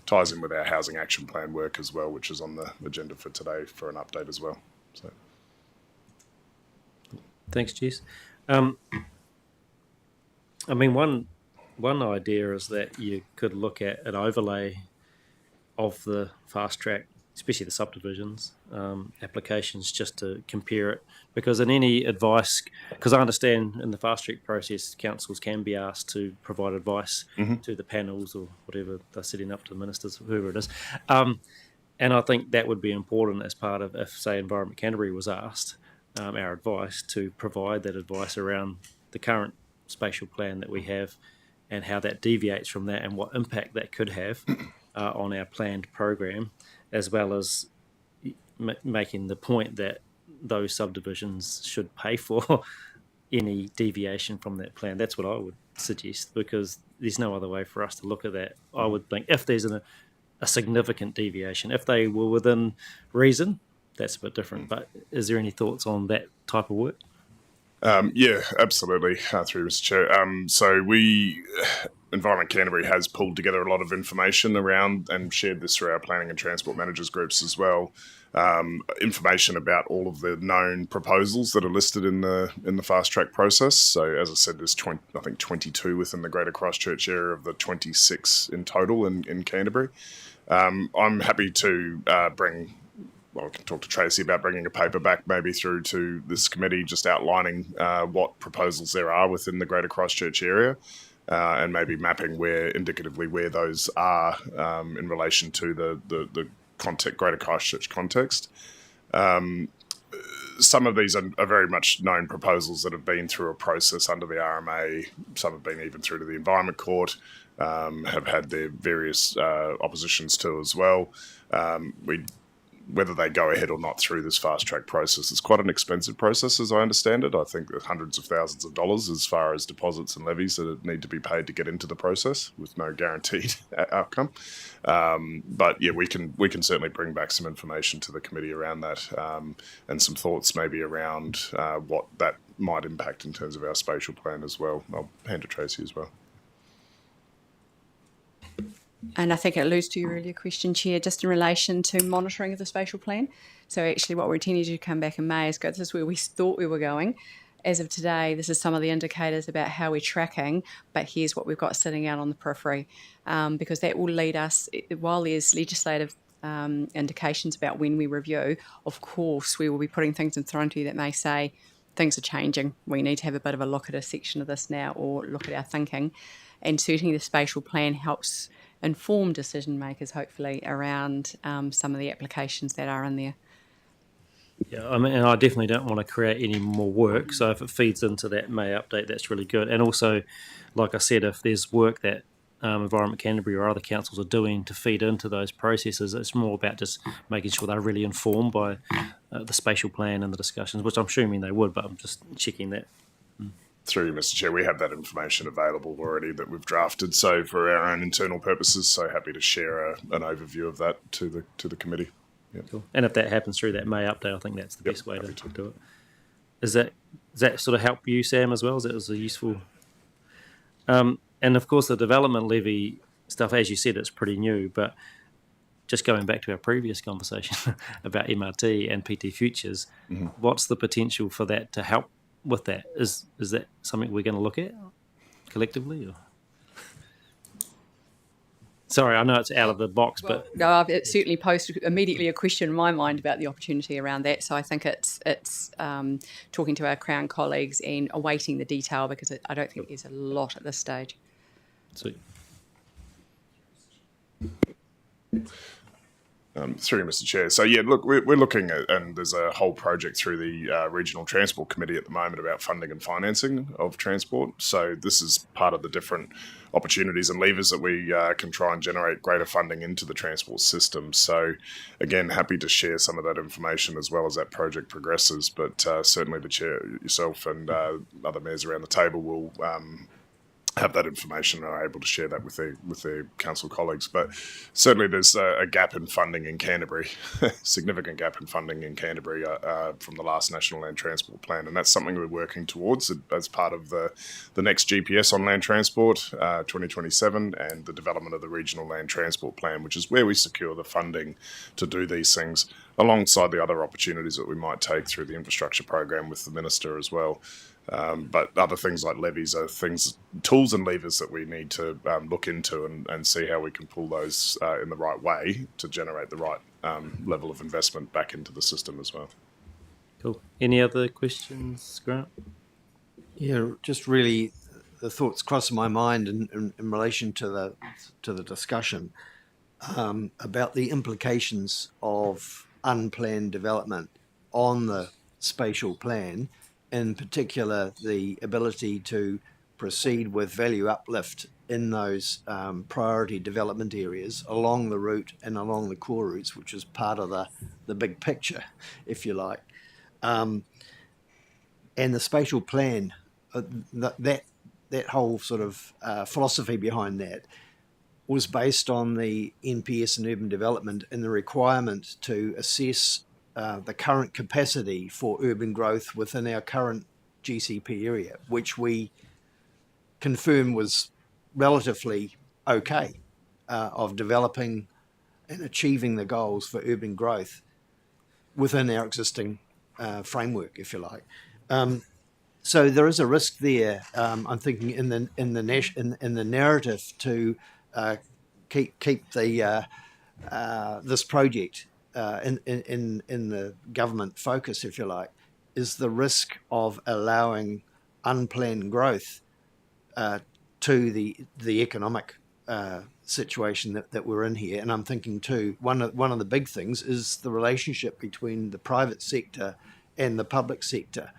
Ties in with our housing action plan work as well, which is on the agenda for today for an update as well. So. Thanks, Jess. I mean, one idea is that you could look at an overlay of the fast track, especially the subdivisions applications, just to compare it. Because in any advice, because I understand in the fast track process, councils can be asked to provide advice to the panels or whatever they're setting up, to the ministers, whoever it is. And I think that would be important as part of, if, say, Environment Canterbury was asked our advice, to provide that advice around the current spatial plan that we have and how that deviates from that and what impact that could have on our planned program, as well as making the point that those subdivisions should pay for any deviation from that plan. That's what I would suggest, because there's no other way for us to look at that. I would think if there's a significant deviation, if they were within reason, that's a bit different. But is there any thoughts on that type of work? Yeah, absolutely. Through Mr. Chair. So Environment Canterbury has pulled together a lot of information around and shared this through our planning and transport managers groups as well. Information about all of the known proposals that are listed in the fast track process. So as I said, there's 22 within the Greater Christchurch area of the 26 in total in Canterbury. I'm happy to I can talk to Tracy about bringing a paper back maybe through to this committee, just outlining what proposals there are within the Greater Christchurch area. and maybe mapping indicatively where those are in relation to the greater Christchurch context. Some of these are very much known proposals that have been through a process under the RMA. Some have been even through to the Environment Court, have had their various oppositions to as well. Whether they go ahead or not through this fast track process, it's quite an expensive process, as I understand it. I think there's hundreds of thousands of dollars as far as deposits and levies that need to be paid to get into the process, with no guaranteed outcome. But yeah, we can certainly bring back some information to the committee around that, and some thoughts maybe around what that might impact in terms of our spatial plan as well. I'll hand to Tracy as well. And I think it alludes to your earlier question, Chair, just in relation to monitoring of the spatial plan. So actually what we're intending to come back in May is this is where we thought we were going. As of today, this is some of the indicators about how we're tracking, but here's what we've got sitting out on the periphery, because that will lead us, while there's legislative indications about when we review, of course we will be putting things in front of you that may say things are changing. We need to have a bit of a look at a section of this now, or look at our thinking. And certainly the spatial plan helps inform decision makers, hopefully, around some of the applications that are in there. Yeah, I mean, and I definitely don't want to create any more work. So if it feeds into that May update, that's really good. And also, like I said, if there's work that Environment Canterbury or other councils are doing to feed into those processes, it's more about just making sure they're really informed by the spatial plan and the discussions, which I'm assuming they would, but I'm just checking that. Through you, Mr. Chair, we have that information available already that we've drafted, so for our own internal purposes, so happy to share an overview of that to the committee. Yep. Cool. And if that happens through that May update, I think that's the best way to do it. Does that sort of help you, Sam, as well? Is that a useful? And of course, the development levy stuff, as you said, it's pretty new, but just going back to our previous conversation about MRT and PT Futures, what's the potential for that to help with that? Is that something we're going to look at collectively? Or? Sorry, I know it's out of the box, but no, it certainly posed immediately a question in my mind about the opportunity around that. So I think it's talking to our Crown colleagues and awaiting the detail, because I don't think there's a lot at this stage. Sweet. Through you, Mr. Chair. So yeah, look, we're looking at, and there's a whole project through the Regional Transport Committee at the moment about funding and financing of transport. So this is part of the different opportunities and levers that we can try and generate greater funding into the transport system. So again, happy to share some of that information as well as that project progresses. But certainly the Chair, yourself and other mayors around the table will have that information and are able to share that with their council colleagues. But certainly there's a gap in funding in Canterbury, significant gap in funding in Canterbury from the last National Land Transport Plan, and that's something we're working towards as part of the next GPS on land transport 2027 and the development of the Regional Land Transport Plan, which is where we secure the funding to do these things alongside the other opportunities that we might take through the infrastructure program with the Minister as well. But other things like levies are tools and levers that we need to look into and see how we can pull those in the right way to generate the right level of investment back into the system as well. Cool. Any other questions, Grant? Yeah, just really the thoughts crossing my mind in relation to the discussion about the implications of unplanned development on the spatial plan. In particular, the ability to proceed with value uplift in those priority development areas along the route and along the core routes, which is part of the big picture, if you like. And the spatial plan, that whole sort of philosophy behind that was based on the NPS and urban development and the requirement to assess the current capacity for urban growth within our current GCP area, which we confirm was relatively okay of developing and achieving the goals for urban growth within our existing framework, if you like. So there is a risk there. I'm thinking in the narrative to keep the this project in the government focus, if you like, is the risk of allowing unplanned growth to the economic situation that we're in here. And I'm thinking too, one of the big things is the relationship between the private sector and the public sector,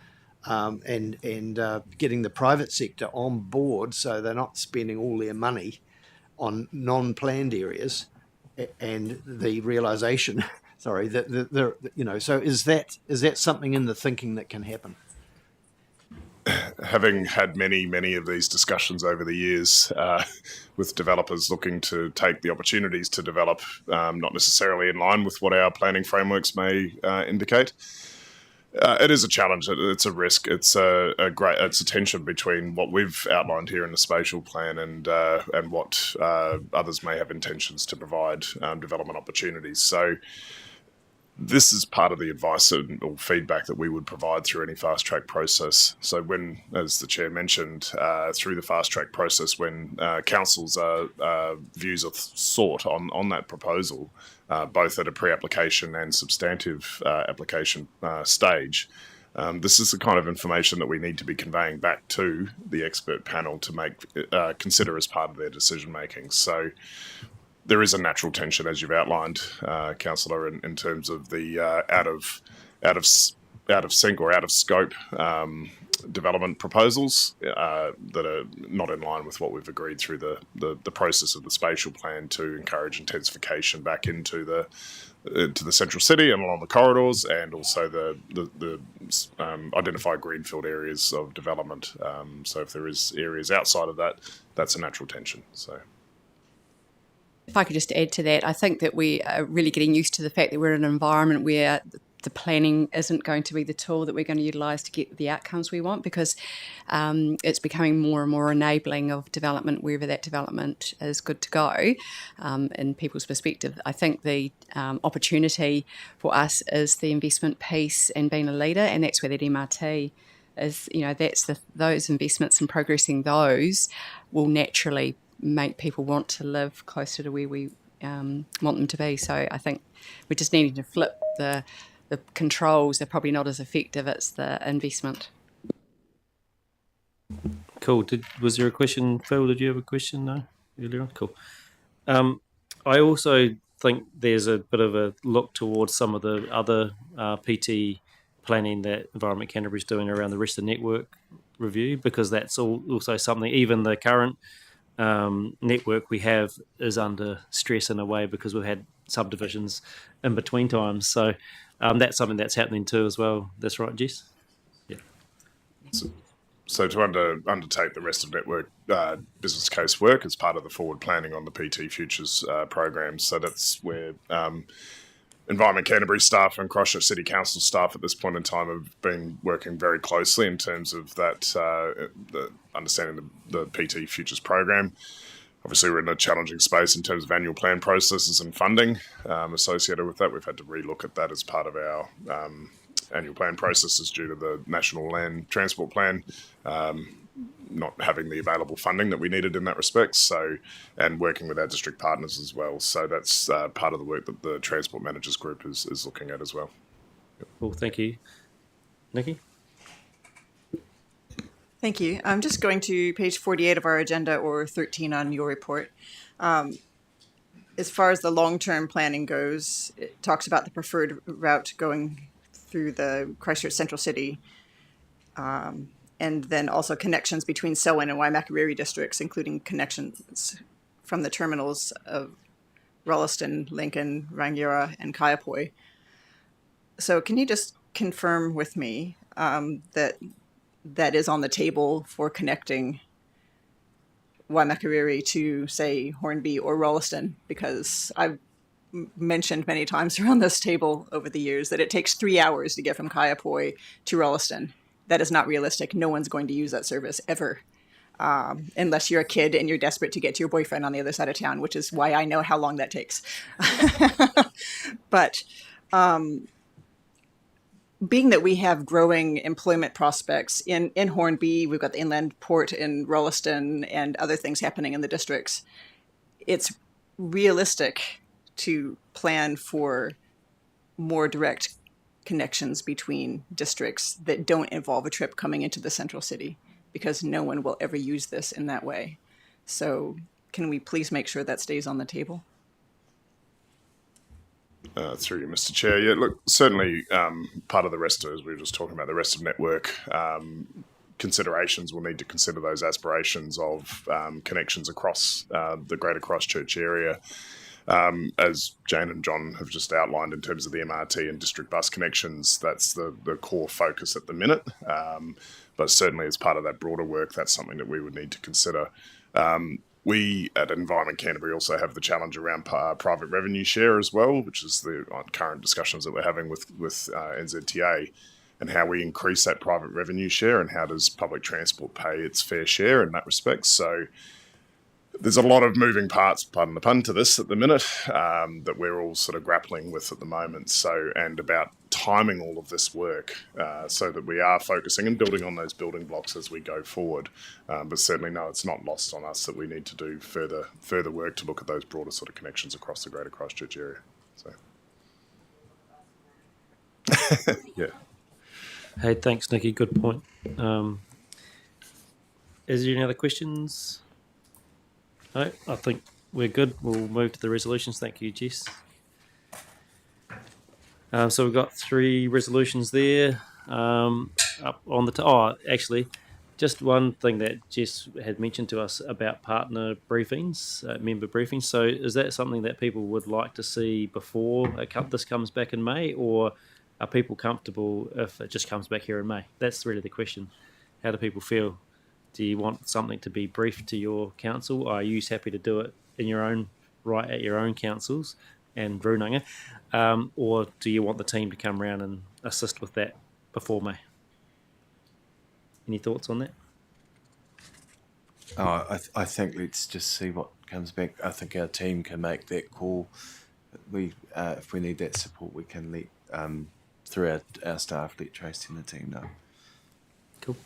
and getting the private sector on board so they're not spending all their money on non-planned areas, and the realization, sorry, that so is that something in the thinking that can happen? Having had many of these discussions over the years with developers looking to take the opportunities to develop, not necessarily in line with what our planning frameworks may indicate, it is a challenge. It's a risk. It's it's a tension between what we've outlined here in the spatial plan and what others may have intentions to provide development opportunities. So this is part of the advice or feedback that we would provide through any fast track process. So when, as the chair mentioned, through the fast track process, when councils' views are sought on that proposal, both at a pre-application and substantive application stage, this is the kind of information that we need to be conveying back to the expert panel to consider as part of their decision making. So there is a natural tension, as you've outlined, Councillor, in terms of the out of sync or out of scope development proposals that are not in line with what we've agreed through the process of the spatial plan to encourage intensification back into the central city and along the corridors, and also the identify greenfield areas of development. So if there is areas outside of that, that's a natural tension. So. If I could just add to that, I think that we are really getting used to the fact that we're in an environment where the planning isn't going to be the tool that we're going to utilise to get the outcomes we want, because it's becoming more and more enabling of development wherever that development is good to go. In people's perspective, I think the opportunity for us is the investment piece and being a leader, and that's where that MRT is. That's those investments, and progressing those will naturally make people want to live closer to where we want them to be. So I think we're just needing to flip the controls. Are probably not as effective. It's the investment. Cool. Was there a question, Phil? Did you have a question? No, earlier on. Cool. I also think there's a bit of a look towards some of the other PT planning that Environment Canterbury is doing around the rest of the network review, because that's also something. Even the current network we have is under stress in a way, because we've had subdivisions in between times. So that's something that's happening too as well. That's right, Jess? Yeah. So to undertake the rest of network business case work as part of the forward planning on the PT Futures program. So that's where Environment Canterbury staff and Christchurch City Council staff at this point in time have been working very closely in terms of that, the understanding the PT Futures program. Obviously, we're in a challenging space in terms of annual plan processes and funding associated with that. We've had to relook at that as part of our annual plan processes due to the National Land Transport Plan not having the available funding that we needed in that respect. So, and working with our district partners as well. So that's part of the work that the Transport Managers Group is looking at as well. Well, thank you. Nikki? Thank you. I'm just going to page 48 of our agenda, or 13 on your report. As far as the long-term planning goes, it talks about the preferred route going through the Christchurch Central City, and then also connections between Selwyn and Waimakariri districts, including connections from the terminals of Rolleston, Lincoln, Rangiora, and Kaiapoi. So can you just confirm with me that is on the table for connecting Waimakariri to, say, Hornby or Rolleston? Because I've mentioned many times around this table over the years that it takes 3 hours to get from Kaiapoi to Rolleston. That is not realistic. No one's going to use that service ever, unless you're a kid and you're desperate to get to your boyfriend on the other side of town, which is why I know how long that takes. But being that we have growing employment prospects in Hornby, we've got the inland port in Rolleston and other things happening in the districts, it's realistic to plan for more direct connections between districts that don't involve a trip coming into the central city, because no one will ever use this in that way. So can we please make sure that stays on the table? Through you, Mr. Chair. Yeah, look, certainly part of the rest, as we were just talking about, the rest of network considerations will need to consider those aspirations of connections across the greater Christchurch area. As Jane and John have just outlined in terms of the MRT and district bus connections, that's the core focus at the minute. But certainly as part of that broader work, that's something that we would need to consider. We at Environment Canterbury also have the challenge around private revenue share as well, which is the current discussions that we're having with NZTA, and how we increase that private revenue share and how does public transport pay its fair share in that respect. So there's a lot of moving parts, pardon the pun, to this at the minute that we're all sort of grappling with at the moment. So, and about timing all of this work so that we are focusing and building on those building blocks as we go forward. But certainly, no, it's not lost on us that we need to do further work to look at those broader sort of connections across the greater Christchurch area. So, yeah. Hey, thanks, Nikki. Good point. Is there any other questions? No, I think we're good. We'll move to the resolutions. Thank you, Jess. So we've got 3 resolutions there. Up on the actually, just one thing that Jess had mentioned to us about partner briefings, member briefings. So is that something that people would like to see before this comes back in May, or are people comfortable if it just comes back here in May? That's really the question. How do people feel? Do you want something to be briefed to your council? Or are you happy to do it in your own right at your own councils and runanga? Or do you want the team to come around and assist with that before May? Any thoughts on that? I think let's just see what comes back. I think our team can make that call. If we need that support, we can let through our staff let Tracy and the team know. Cool.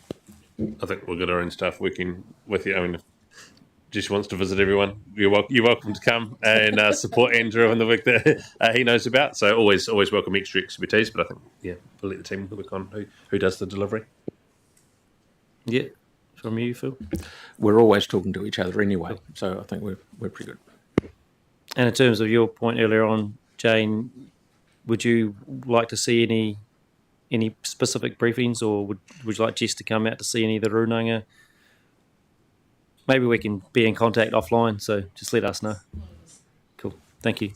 I think we'll get our own staff working with you. I mean, if Jess wants to visit everyone, you're welcome to come and support Andrew and the work that he knows about. So always welcome extra expertise. But I think we'll let the team work on who does the delivery. Yeah, from you, Phil. We're always talking to each other anyway, so I think we're pretty good. And in terms of your point earlier on, Jane, would you like to see any specific briefings, or would you like Jess to come out to see any of the runanga? Maybe we can be in contact offline, so just let us know. Cool, thank you.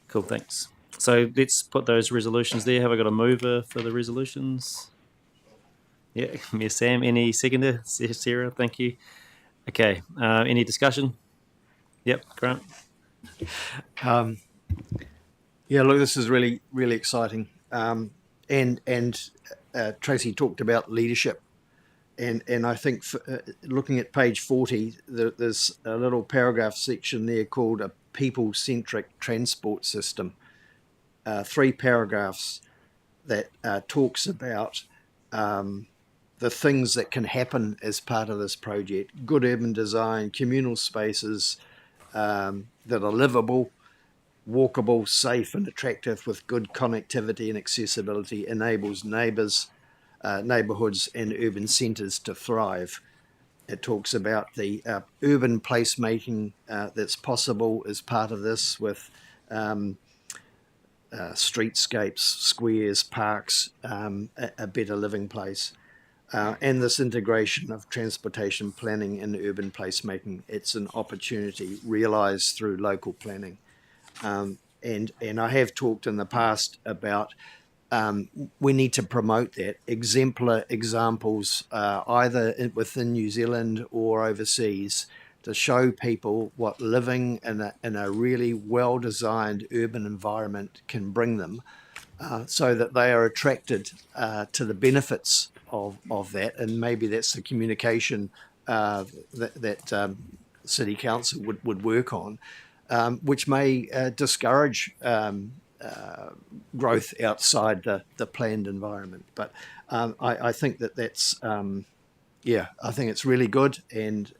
Cool, thanks. So let's put those resolutions there. Have I got a mover for the resolutions? Yeah, Mayor Sam. Any seconder? Sarah, thank you. Okay, any discussion? Yep, Grant. Yeah, look, this is really, really exciting. And Tracy talked about leadership, and I think looking at page 40, there's a little paragraph section there called a people-centric transport system. 3 paragraphs that talks about the things that can happen as part of this project: good urban design, communal spaces that are livable, walkable, safe and attractive, with good connectivity and accessibility, enables neighbourhoods and urban centres to thrive. It talks about the urban placemaking that's possible as part of this, with streetscapes, squares, parks, a better living place. And this integration of transportation planning and urban placemaking. It's an opportunity realised through local planning. And I have talked in the past about we need to promote that. Exemplar examples either within New Zealand or overseas, to show people what living in a really well-designed urban environment can bring them, so that they are attracted to the benefits of that. And maybe that's the communication that City Council would work on, which may discourage growth outside the planned environment. But I think that's I think it's really good. And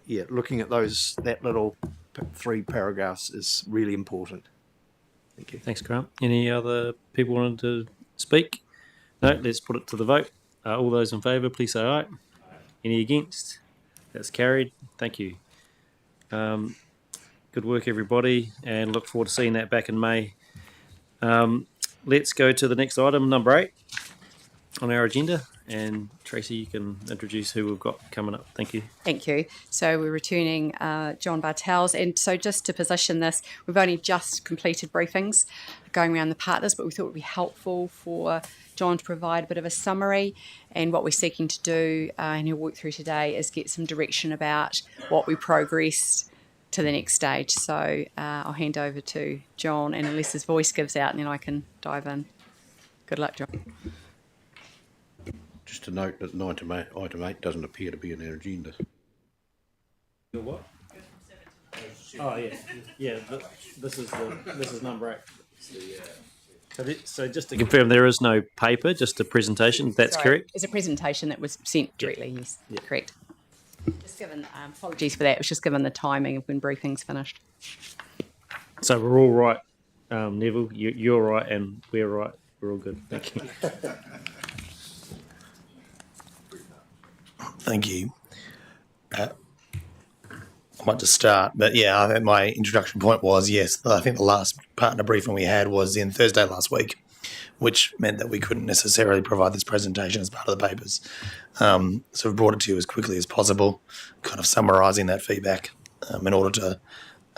looking at that little 3 paragraphs is really important. Thank you. Thanks, Grant. Any other people wanted to speak? No, let's put it to the vote. All those in favour, please say aye. Any against? That's carried. Thank you. Good work, everybody, and look forward to seeing that back in May. Let's go to the next item, number 8 on our agenda. And Tracy, you can introduce who we've got coming up. Thank you. Thank you. So we're returning John Bartels. And so just to position this, we've only just completed briefings going around the partners, but we thought it would be helpful for John to provide a bit of a summary. And what we're seeking to do, and he'll work through today, is get some direction about what we progressed to the next stage. So I'll hand over to John, and unless his voice gives out, and then I can dive in. Good luck, John. Just to note that item 8 doesn't appear to be in our agenda. Your what? Oh yeah, yeah. This is number 8. So just to confirm, there is no paper, just a presentation. That's correct. It's a presentation that was sent directly. Yes, correct. Just given apologies for that. It was just given the timing of when briefings finished. So we're all right, Neville. You're right, and we're right. We're all good. Thank you. Thank you. I might just start, but yeah, I think my introduction point was, yes, I think the last partner briefing we had was in Thursday last week, which meant that we couldn't necessarily provide this presentation as part of the papers. So we've brought it to you as quickly as possible, kind of summarising that feedback in order to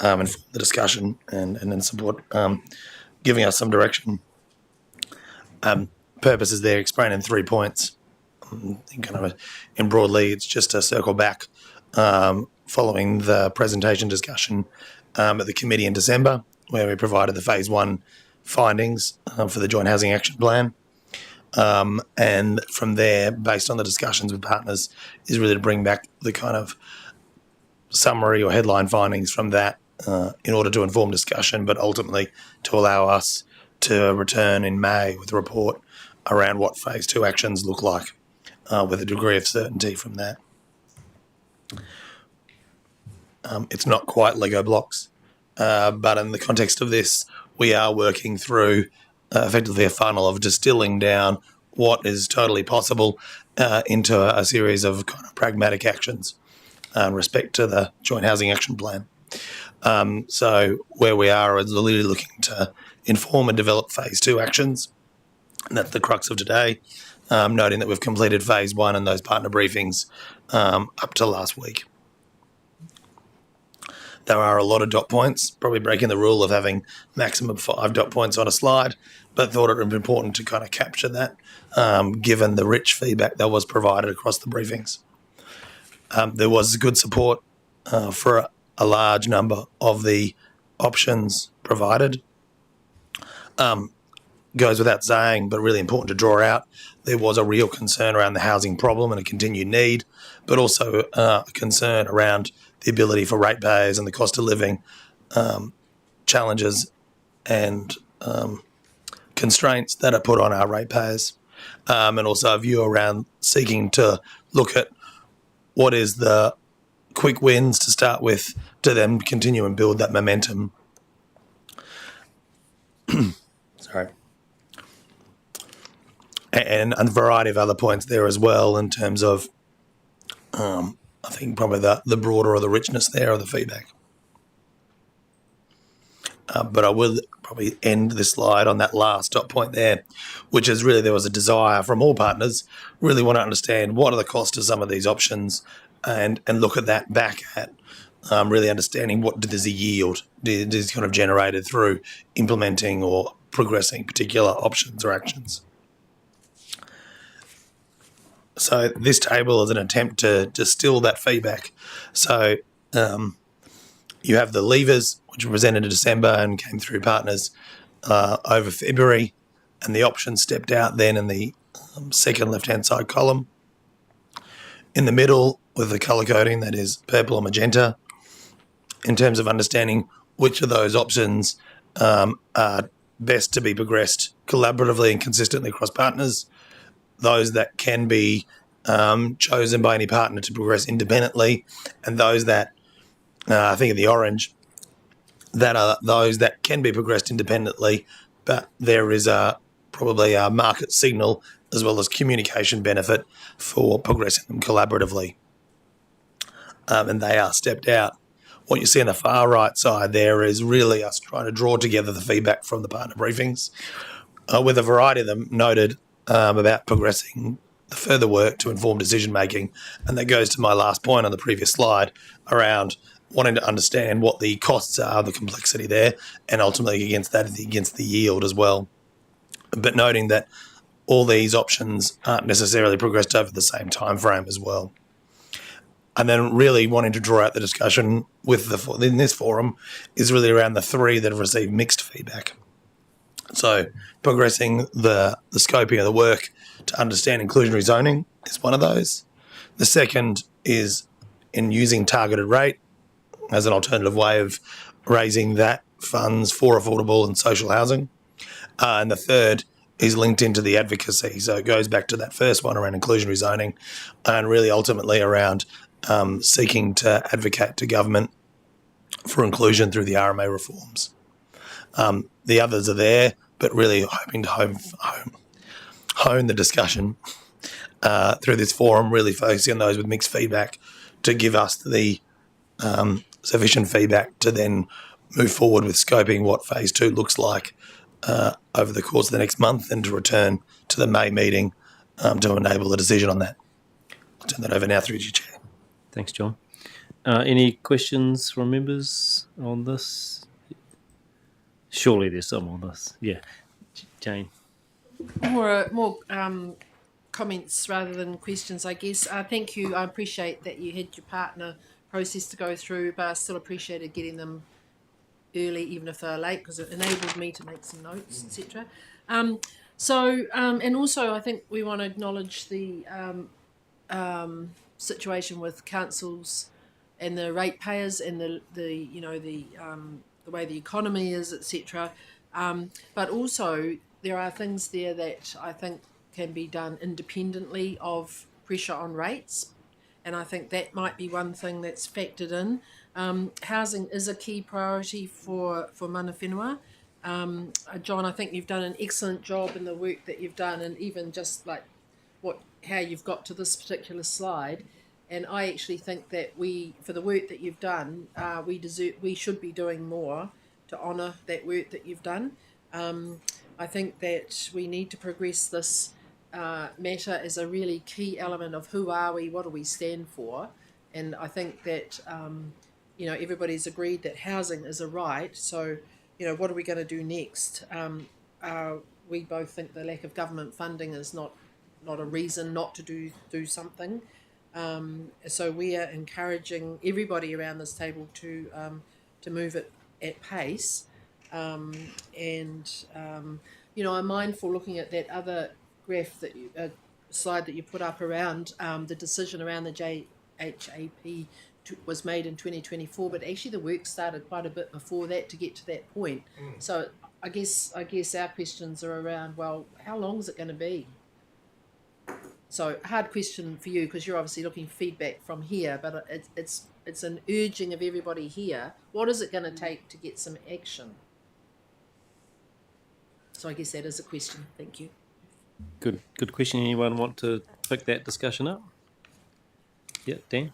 inform the discussion and then support giving us some direction. Purpose is there explained in 3 points. In broadly, it's just to circle back following the presentation discussion at the committee in December, where we provided the phase 1 findings for the Joint Housing Action Plan. And from there, based on the discussions with partners, is really to bring back the kind of summary or headline findings from that in order to inform discussion, but ultimately to allow us to return in May with a report around what phase 2 actions look like. With a degree of certainty from that. It's not quite Lego blocks, but in the context of this, we are working through effectively a funnel of distilling down what is totally possible into a series of kind of pragmatic actions in respect to the Joint Housing Action Plan. So where we are is really looking to inform and develop phase 2 actions, and that's the crux of today. Noting that we've completed phase 1 and those partner briefings up to last week. There are a lot of dot points, probably breaking the rule of having maximum 5 dot points on a slide, but thought it would be important to kind of capture that given the rich feedback that was provided across the briefings. There was good support for a large number of the options provided. Goes without saying, but really important to draw out, there was a real concern around the housing problem and a continued need, but also a concern around the ability for ratepayers and the cost of living challenges and constraints that are put on our ratepayers, and also a view around seeking to look at what is the quick wins to start with to then continue and build that momentum. Sorry. And a variety of other points there as well in terms of, I think, probably the broader or the richness there of the feedback. But I will probably end this slide on that last dot point there, which is really there was a desire from all partners, really want to understand what are the costs of some of these options and look at that back at really understanding what does the yield is kind of generated through implementing or progressing particular options or actions. So this table is an attempt to distill that feedback. So you have the levers, which were presented in December and came through partners over February, and the options stepped out then in the second left-hand side column. In the middle, with the colour coding, that is purple or magenta, in terms of understanding which of those options are best to be progressed collaboratively and consistently across partners, those that can be chosen by any partner to progress independently, and those that, I think in the orange, that are those that can be progressed independently, but there is probably a market signal as well as communication benefit for progressing them collaboratively. And they are stepped out. what you see on the far right side there is really us trying to draw together the feedback from the partner briefings, with a variety of them noted about progressing the further work to inform decision making. And that goes to my last point on the previous slide around wanting to understand what the costs are, the complexity there, and ultimately against the yield as well. But noting that all these options aren't necessarily progressed over the same time frame as well. And then really wanting to draw out the discussion in this forum is really around the three that have received mixed feedback. So progressing the scoping of the work to understand inclusionary zoning is one of those. The second is in using targeted rate as an alternative way of raising that funds for affordable and social housing. And the third is linked into the advocacy. So it goes back to that first one around inclusionary zoning and really ultimately around seeking to advocate to government for inclusion through the RMA reforms. The others are there, but really hoping to hone the discussion through this forum, really focusing on those with mixed feedback to give us the sufficient feedback to then move forward with scoping what phase 2 looks like over the course of the next month and to return to the May meeting to enable a decision on that. I'll turn that over now through to you, Chair. Thanks, John. Any questions from members on this? Surely there's some on this. Yeah. Jane. More comments rather than questions, I guess. Thank you. I appreciate that you had your partner process to go through, but I still appreciated getting them early, even if they're late, because it enabled me to make some notes, etc. And also I think we want to acknowledge the situation with councils and the ratepayers and the way the economy is, etc. But also there are things there that I think can be done independently of pressure on rates, and I think that might be one thing that's factored in. Housing is a key priority for mana whenua. John, I think you've done an excellent job in the work that you've done, and even just like how you've got to this particular slide. And I actually think that for the work that you've done, we should be doing more to honour that work that you've done. I think that we need to progress this matter as a really key element of who are we, what do we stand for, and I think that everybody's agreed that housing is a right. So what are we going to do next? We both think the lack of government funding is not a reason not to do something. So we are encouraging everybody around this table to move it at pace. I'm mindful looking at that other graph slide that you put up around the decision around the JHAP was made in 2024, but actually the work started quite a bit before that to get to that point. So I guess our questions are around, well, how long is it going to be? So hard question for you, because you're obviously looking feedback from here, but it's an urging of everybody here. What is it going to take to get some action? So I guess that is a question. Thank you. Good question. Anyone want to pick that discussion up? Yeah, Dan?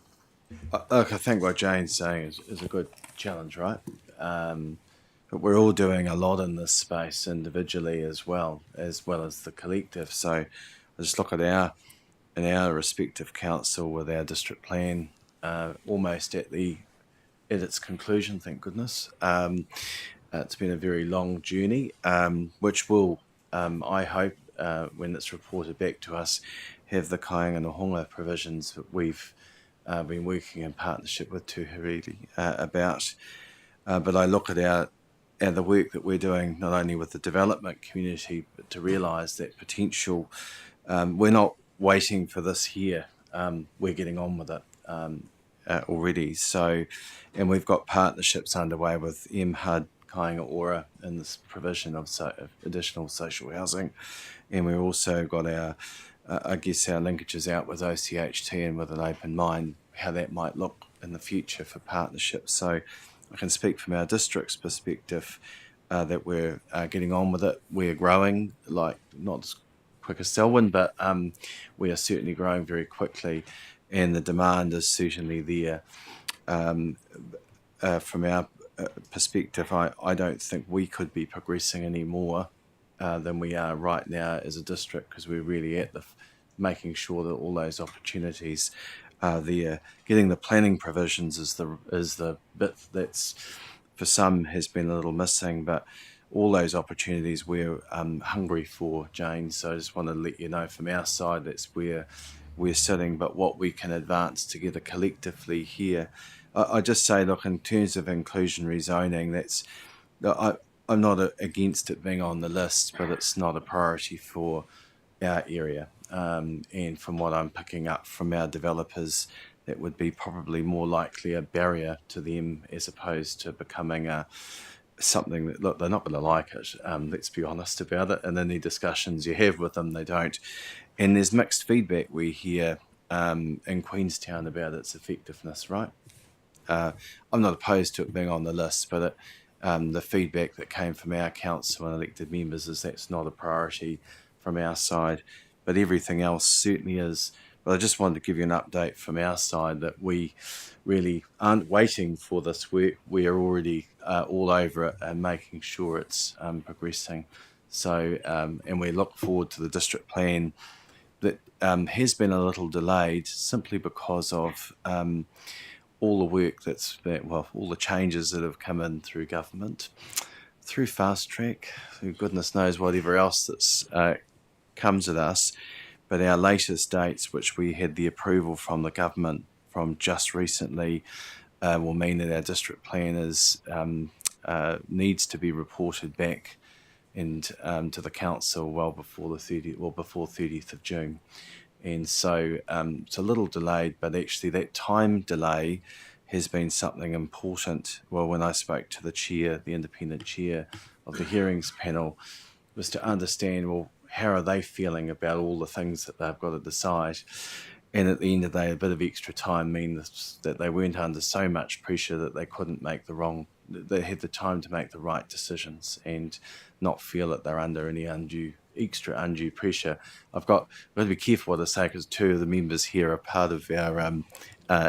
Look, I think what Jane's saying is a good challenge, right? But we're all doing a lot in this space individually as well as the collective. So I just look at our respective council with our district plan almost at its conclusion, thank goodness. It's been a very long journey, which will, I hope, when it's reported back to us, have the kāinga nohonga provisions that we've been working in partnership with Tūhiriri about. But I look at the work that we're doing, not only with the development community, but to realise that potential. We're not waiting for this here. We're getting on with it already. So, and we've got partnerships underway with MHUD, Kāinga Ora, in this provision of additional social housing. And we've also got our linkages out with OCHT and with an open mind, how that might look in the future for partnerships. So I can speak from our district's perspective that we're getting on with it. We're growing, like not as quick as Selwyn, but we are certainly growing very quickly, and the demand is certainly there. from our perspective, I don't think we could be progressing any more than we are right now as a district, because we're really at the making sure that all those opportunities are there. Getting the planning provisions is the bit that's for some has been a little missing, but all those opportunities we're hungry for, Jane. So I just want to let you know from our side that's where we're sitting, but what we can advance together collectively here. I just say, look, in terms of inclusionary zoning, I'm not against it being on the list, but it's not a priority for our area. And from what I'm picking up from our developers, that would be probably more likely a barrier to them as opposed to becoming something that, look, they're not going to like it. Let's be honest about it. And any discussions you have with them, they don't. And there's mixed feedback we hear in Queenstown about its effectiveness, right? I'm not opposed to it being on the list, but the feedback that came from our council and elected members is that's not a priority from our side, but everything else certainly is. But I just wanted to give you an update from our side that we really aren't waiting for this work. We are already all over it and making sure it's progressing. So, and we look forward to the district plan that has been a little delayed simply because of all the work all the changes that have come in through government, through fast track, through goodness knows whatever else that's comes at us. But our latest dates, which we had the approval from the government from just recently, will mean that our district plan needs to be reported back and to the council before 30th of June. And so it's a little delayed, but actually that time delay has been something important. Well, when I spoke to the independent chair of the hearings panel, was to understand, well, how are they feeling about all the things that they've got to decide? And at the end of the day, a bit of extra time means that they weren't under so much pressure that they couldn't they had the time to make the right decisions and not feel that they're under any undue pressure. I've got to be careful what I say, because two of the members here are part of our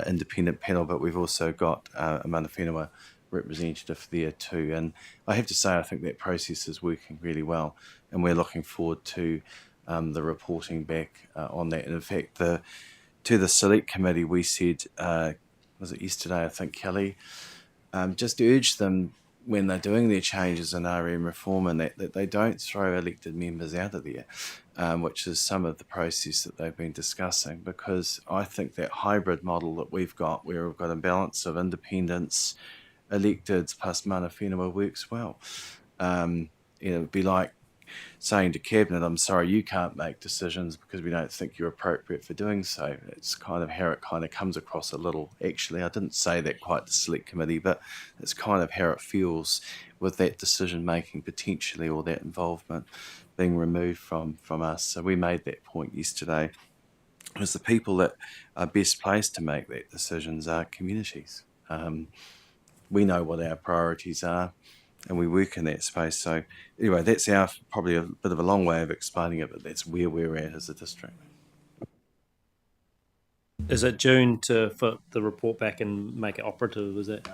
independent panel, but we've also got a mana whenua representative there too. And I have to say, I think that process is working really well, and we're looking forward to the reporting back on that. And in fact, to the select committee, we said, was it yesterday, I think, Kelly, just urge them when they're doing their changes in RM reform and that they don't throw elected members out of there, which is some of the process that they've been discussing, because I think that hybrid model that we've got, where we've got a balance of independents, electeds plus mana whenua, works well. It'd be like saying to Cabinet, I'm sorry, you can't make decisions because we don't think you're appropriate for doing so. It's kind of how it kind of comes across a little. Actually, I didn't say that quite to select committee, but it's kind of how it feels with that decision making potentially, or that involvement being removed from us. So we made that point yesterday, because the people that are best placed to make that decisions are communities. We know what our priorities are, and we work in that space. So anyway, that's probably a bit of a long way of explaining it, but that's where we're at as a district. Is it June to put the report back and make it operative? Is it?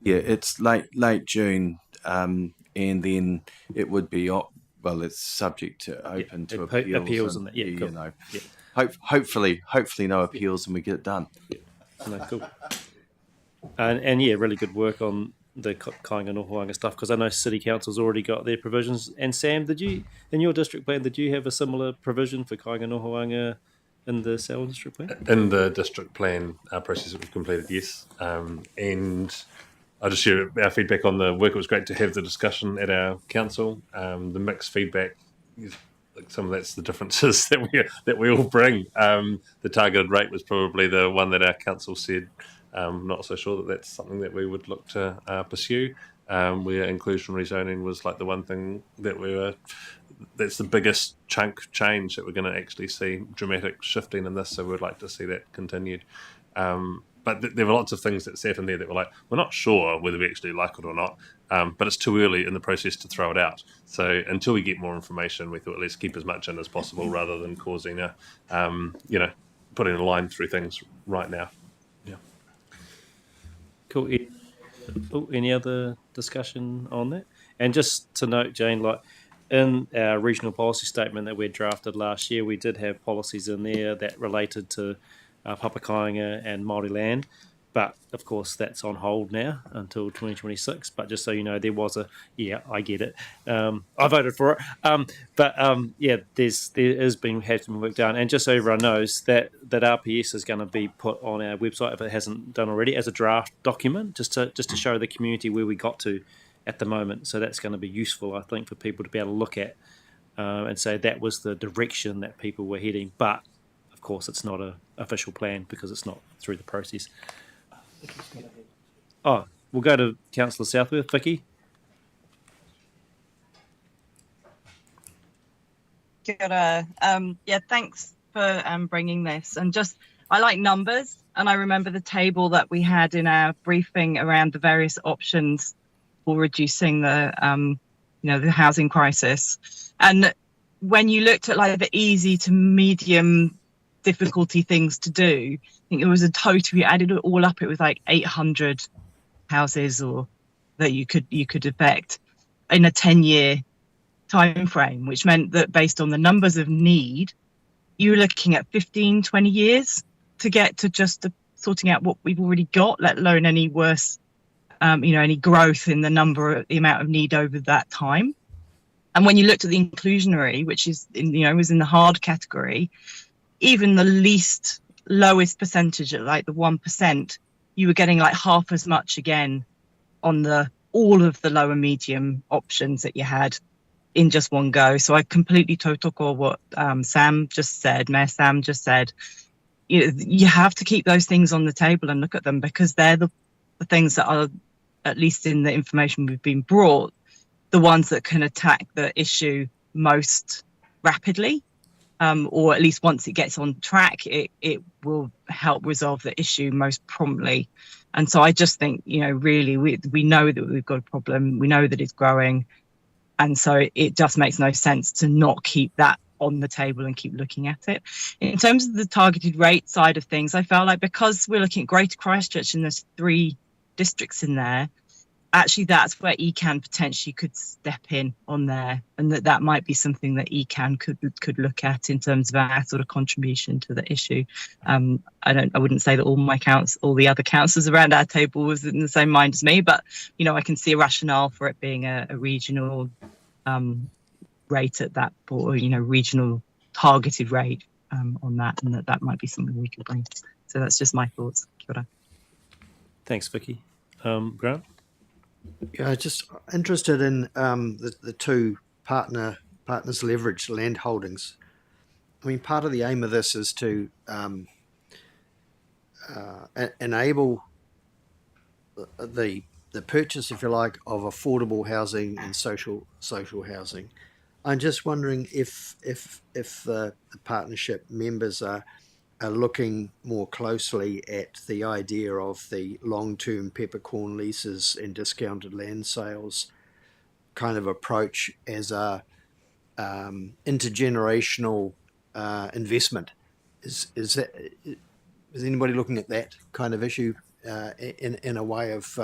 Yeah, it's late June, and then it would be it's subject to open to appeals and that. Yeah, cool. Yeah. Hopefully no appeals, and we get it done. Yeah. No, cool. And yeah, really good work on the Kāinga Nohoanga stuff, because I know City Council's already got their provisions. And Sam, in your district plan, did you have a similar provision for Kāinga Nohoanga in the Selwyn district plan? In the district plan process that we've completed, yes. And I'll just share our feedback on the work. It was great to have the discussion at our council. The mixed feedback, some of that's the differences that we all bring. The targeted rate was probably the one that our council said, not so sure that that's something that we would look to pursue. Where inclusionary zoning was like the one thing that that's the biggest chunk change that we're going to actually see dramatic shifting in this. So we'd like to see that continued. But there were lots of things that sat in there that were like, we're not sure whether we actually like it or not, but it's too early in the process to throw it out. So until we get more information, we thought let's keep as much in as possible rather than causing putting a line through things right now. Yeah. Cool. Oh, any other discussion on that? And just to note, Jane, like in our regional policy statement that we drafted last year, we did have policies in there that related to Papakainga and Māori land. But of course, that's on hold now until 2026. But just so you know, there was I get it. I voted for it. There has been work done. And just so everyone knows that RPS is going to be put on our website if it hasn't done already as a draft document, just to show the community where we got to at the moment. So that's going to be useful, I think, for people to be able to look at and say that was the direction that people were heading. But of course, it's not an official plan because it's not through the process. Oh, we'll go to Councillor Southworth. Vicky? Kia ora. Thanks for bringing this. And I like numbers, and I remember the table that we had in our briefing around the various options for reducing the housing crisis. And when you looked at like the easy to medium difficulty things to do, I think it was we added it all up, it was like 800 houses or that you could affect in a 10-year time frame, which meant that based on the numbers of need, you were looking at 15, 20 years to get to just sorting out what we've already got, let alone any worse, any growth in the amount of need over that time. And when you looked at the inclusionary, which is was in the hard category, even the lowest percentage at like the 1%, you were getting like half as much again on all of the lower medium options that you had in just one go. So I completely tautoko what Mayor Sam just said. You have to keep those things on the table and look at them, because they're the things that are, at least in the information we've been brought, the ones that can attack the issue most rapidly. Or at least once it gets on track, it will help resolve the issue most promptly. And so I just think, really, we know that we've got a problem. We know that it's growing. And so it just makes no sense to not keep that on the table and keep looking at it. In terms of the targeted rate side of things, I felt like because we're looking at Greater Christchurch and there's 3 districts in there, actually that's where ECAN potentially could step in on there, and that might be something that ECAN could look at in terms of our sort of contribution to the issue. I wouldn't say that all the other councillors around our table was in the same mind as me, but I can see a rationale for it being a regional rate at that, or regional targeted rate on that, and that might be something we could bring. So that's just my thoughts. Kia ora. Thanks, Vicky. Grant? Yeah, just interested in the 2 partners leveraged land holdings. I mean, part of the aim of this is to enable the purchase, if you like, of affordable housing and social housing. I'm just wondering if the partnership members are looking more closely at the idea of the long-term peppercorn leases and discounted land sales kind of approach as a intergenerational investment. Is anybody looking at that kind of issue in a way of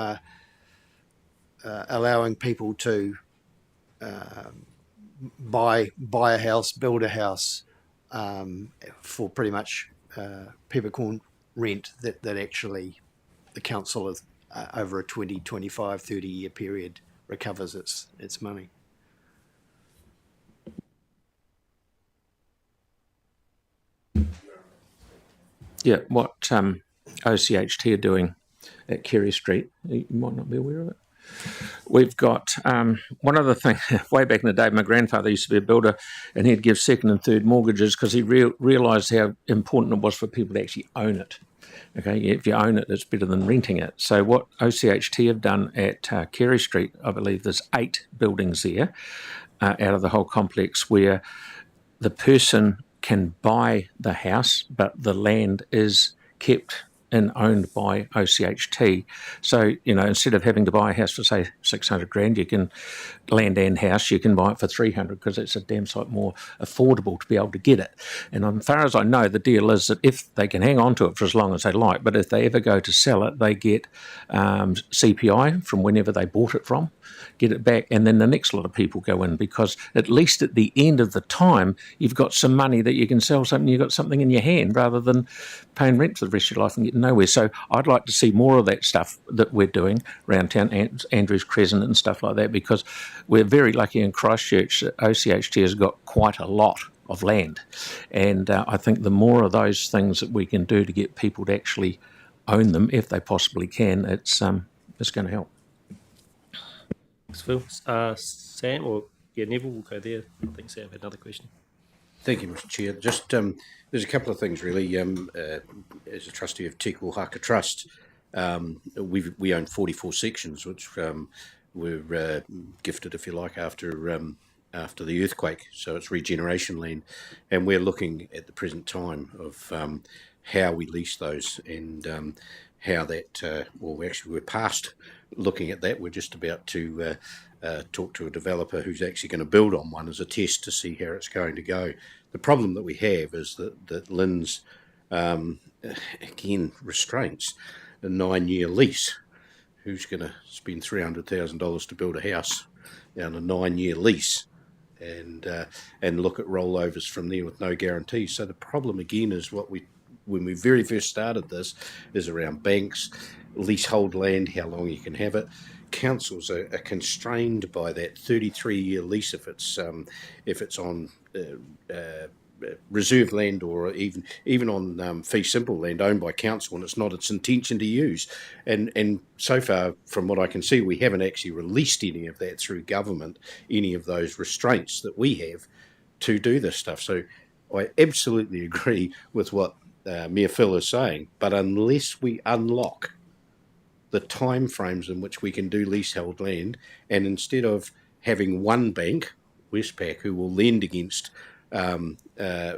allowing people to buy a house, build a house for pretty much peppercorn rent that actually the council is, over a 20, 25, 30 year period recovers its money? Yeah, what OCHT are doing at Kerry Street, you might not be aware of it. We've got one other thing. Way back in the day, my grandfather used to be a builder, and he'd give second and third mortgages because he realised how important it was for people to actually own it. Okay, if you own it, it's better than renting it. So what OCHT have done at Kerry Street, I believe there's 8 buildings there out of the whole complex where the person can buy the house, but the land is kept and owned by OCHT. So, instead of having to buy a house for, say, 600 grand, you can, land and house, you can buy it for 300 because it's a damn sight more affordable to be able to get it. And as far as I know, the deal is that if they can hang on to it for as long as they like, but if they ever go to sell it, they get CPI from whenever they bought it from, get it back, and then the next lot of people go in, because at least at the end of the time, you've got some money that you can sell something, you've got something in your hand, rather than paying rent for the rest of your life and getting nowhere. So I'd like to see more of that stuff that we're doing around town, Andrews Crescent and stuff like that, because we're very lucky in Christchurch that OCHT has got quite a lot of land. And I think the more of those things that we can do to get people to actually own them, if they possibly can, it's going to help. Thanks, Phil. Sam, or Neville, will go there. I think Sam had another question. Thank you, Mr. Chair. Just there's a couple of things really. As a trustee of Te Kohaka Trust, we own 44 sections, which were gifted, if you like, after the earthquake. So it's regeneration land, and we're looking at the present time of how we lease those and how that. We're past looking at that. We're just about to talk to a developer who's actually going to build on one as a test to see how it's going to go. The problem that we have is that Lynn's, again, restraints a 9-year lease. Who's going to spend $300,000 to build a house on a 9-year lease and look at rollovers from there with no guarantees? So the problem again is when we very first started this is around banks, leasehold land, how long you can have it. Councils are constrained by that 33-year lease if it's on reserve land, or even on fee simple land owned by council, and it's not its intention to use. And so far, from what I can see, we haven't actually released any of that through government, any of those restraints that we have to do this stuff. So I absolutely agree with what Mayor Phil is saying, but unless we unlock the time frames in which we can do leasehold land, and instead of having one bank, Westpac, who will lend against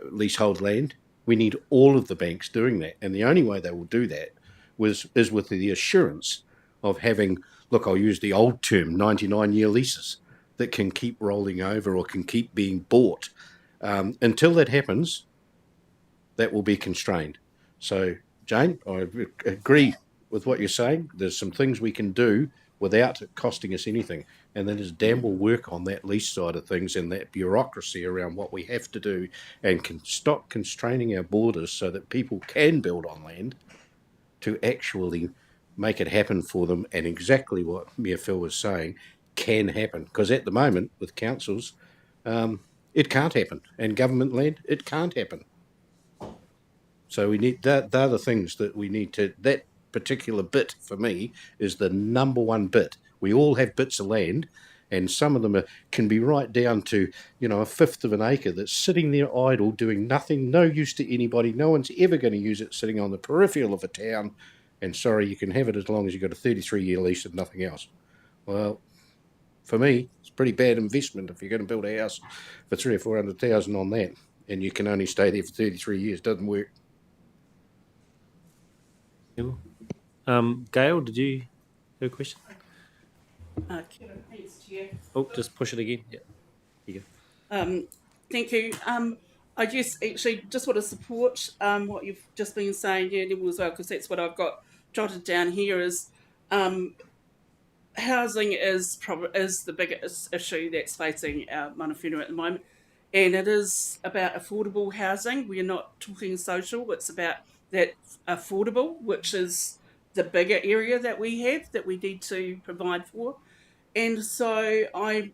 leasehold land, we need all of the banks doing that. And the only way they will do that is with the assurance of having, look, I'll use the old term, 99-year leases that can keep rolling over or can keep being bought. Until that happens, that will be constrained. So, Jane, I agree with what you're saying. There's some things we can do without it costing us anything. And then there's damn well work on that lease side of things and that bureaucracy around what we have to do, and can stop constraining our borders so that people can build on land to actually make it happen for them. And exactly what Mayor Phil was saying can happen. Because at the moment, with councils, it can't happen. And government land, it can't happen. So we need that. They're the things that we need to. That particular bit for me is the number one bit. We all have bits of land, and some of them can be right down to, a fifth of an acre that's sitting there idle, doing nothing, no use to anybody. No one's ever going to use it, sitting on the peripheral of a town. And sorry, you can have it as long as you've got a 33-year lease and nothing else. Well, for me, it's a pretty bad investment if you're going to build a house for $300,000 or $400,000 on that, and you can only stay there for 33 years. Doesn't work. Gail, did you have a question? Thanks, Chair. Oh, just push it again. Yeah, here you go. Thank you. I just want to support what you've just been saying, Neville, as well, because that's what I've got jotted down here. Is housing is the biggest issue that's facing our mana whenua at the moment, and it is about affordable housing. We're not talking social; it's about that affordable, which is the bigger area that we have that we need to provide for. And so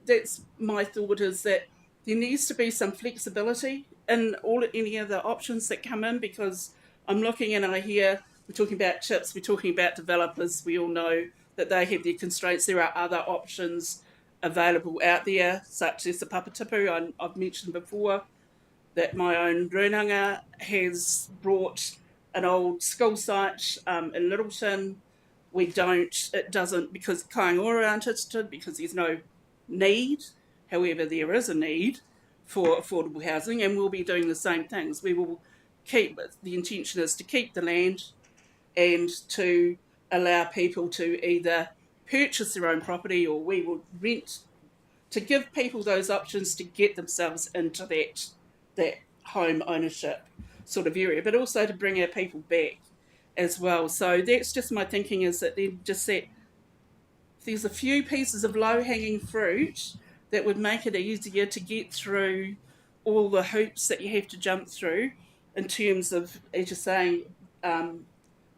that's my thought, is that there needs to be some flexibility in any of the options that come in, because I'm looking and I hear we're talking about chips, we're talking about developers. We all know that they have their constraints. There are other options available out there, such as the Papatipu. I've mentioned before that my own runanga has brought an old school site in Littleton. It doesn't, because Kaingaora aren't interested, because there's no need. However, there is a need for affordable housing, and we'll be doing the same things. We will the intention is to keep the land and to allow people to either purchase their own property or we will rent, to give people those options to get themselves into that home ownership sort of area, but also to bring our people back as well. So that's just my thinking, is that then just that there's a few pieces of low-hanging fruit that would make it easier to get through all the hoops that you have to jump through in terms of, as you're saying,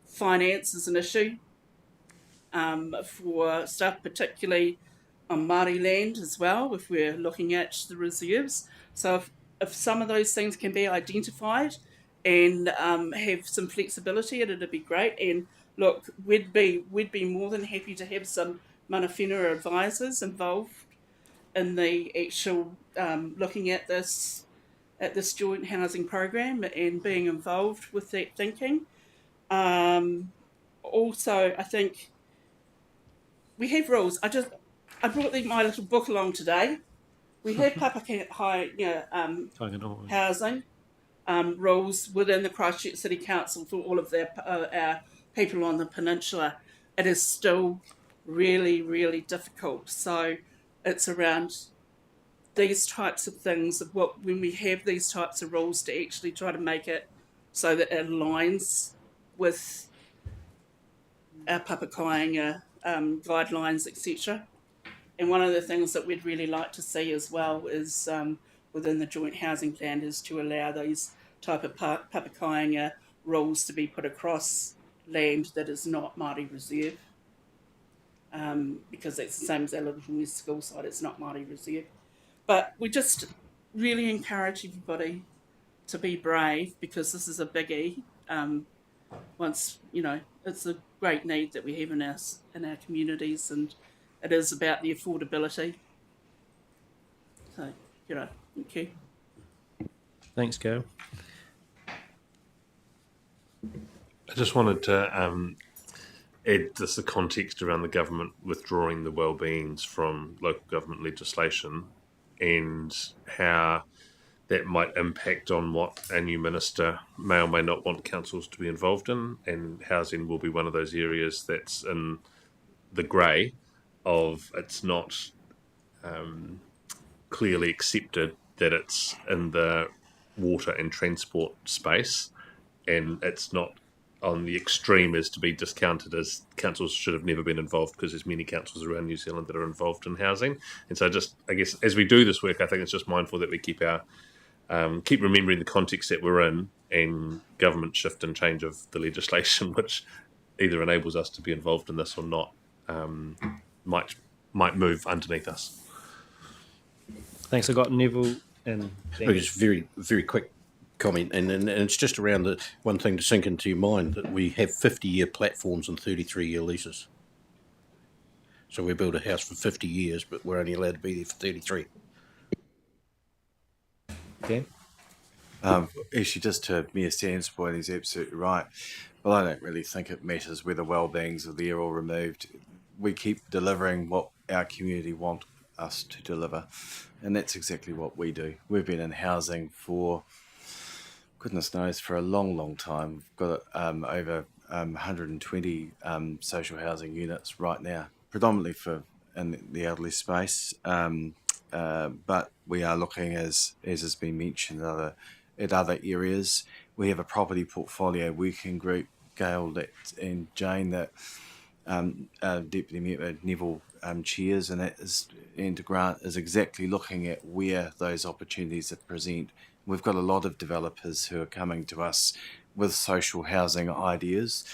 finance is an issue for stuff, particularly on Māori land as well, if we're looking at the reserves. So if some of those things can be identified and have some flexibility, it'd be great. And look, we'd be more than happy to have some mana whenua advisors involved in the actual looking at this joint housing program and being involved with that thinking. Also, I think we have rules. I brought my little book along today. We have housing rules within the Christchurch City Council for all of our people on the peninsula. It is still really, really difficult. So it's around these types of things of when we have these types of rules to actually try to make it so that it aligns with our papakainga guidelines, etc. And one of the things that we'd really like to see as well is within the joint housing plan is to allow these type of papakainga rules to be put across land that is not Māori reserve, because that's the same as our Little School site, it's not Māori reserve. But we just really encourage everybody to be brave, because this is a biggie. Once, it's a great need that we have in our communities, and it is about the affordability. So, thank you. Thanks, Gail. I just wanted to add just the context around the government withdrawing the wellbeings from local government legislation and how that might impact on what a new minister may or may not want councils to be involved in, and housing will be one of those areas that's in the grey of it's not clearly accepted that it's in the water and transport space, and it's not on the extreme as to be discounted as councils should have never been involved, because there's many councils around New Zealand that are involved in housing. And so I guess as we do this work, I think it's just mindful that we keep remembering the context that we're in, and government shift and change of the legislation, which either enables us to be involved in this or not, might move underneath us. Thanks. I got Neville and just very, very quick comment, and it's just around the one thing to sink into your mind, that we have 50-year platforms and 33-year leases. So we build a house for 50 years, but we're only allowed to be there for 33. Okay. Actually, just to Mia Sam's point, he's absolutely right. But I don't really think it matters whether well-beings are there or removed. We keep delivering what our community want us to deliver, and that's exactly what we do. We've been in housing for, goodness knows, for a long, long time. We've got over 120 social housing units right now, predominantly in the elderly space. But we are looking, as has been mentioned, at other areas. We have a property portfolio working group, Gail and Jane, that Deputy Mayor Neville chairs, and Grant is exactly looking at where those opportunities are present. We've got a lot of developers who are coming to us with social housing ideas.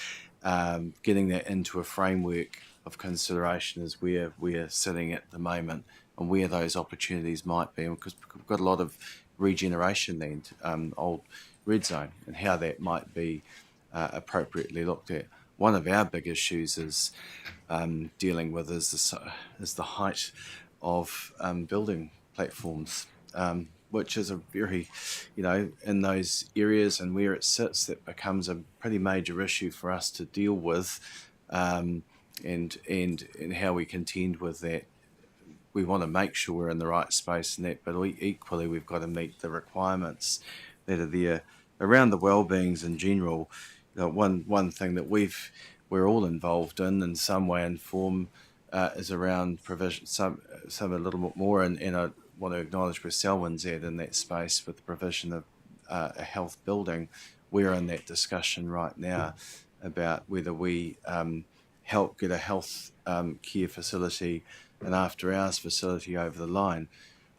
Getting that into a framework of consideration is where we're sitting at the moment, and where those opportunities might be, because we've got a lot of regeneration land, old red zone, and how that might be appropriately looked at. One of our big issues is dealing with is the height of building platforms, which is a very, in those areas and where it sits, that becomes a pretty major issue for us to deal with, and how we contend with that. We want to make sure we're in the right space in that, but equally we've got to meet the requirements that are there around the well-beings in general. one thing that we're all involved in some way and form is around provision, some a little bit more, and I want to acknowledge where Selwyn's at in that space with the provision of a health building. We're in that discussion right now about whether we help get a health care facility, an after-hours facility over the line.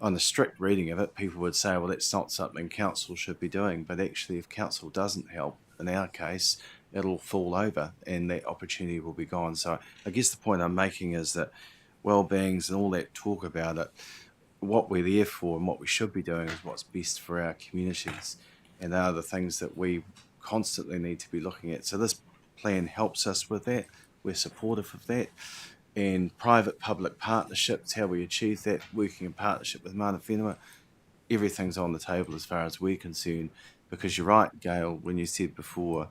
On a strict reading of it, people would say, well, that's not something council should be doing. But actually, if council doesn't help, in our case, it'll fall over and that opportunity will be gone. So I guess the point I'm making is that well-beings and all that talk about it, what we're there for and what we should be doing is what's best for our communities. And they are the things that we constantly need to be looking at. So this plan helps us with that. We're supportive of that. And private-public partnerships, how we achieve that, working in partnership with Mana Whenua, everything's on the table as far as we're concerned. Because you're right, Gail, when you said before,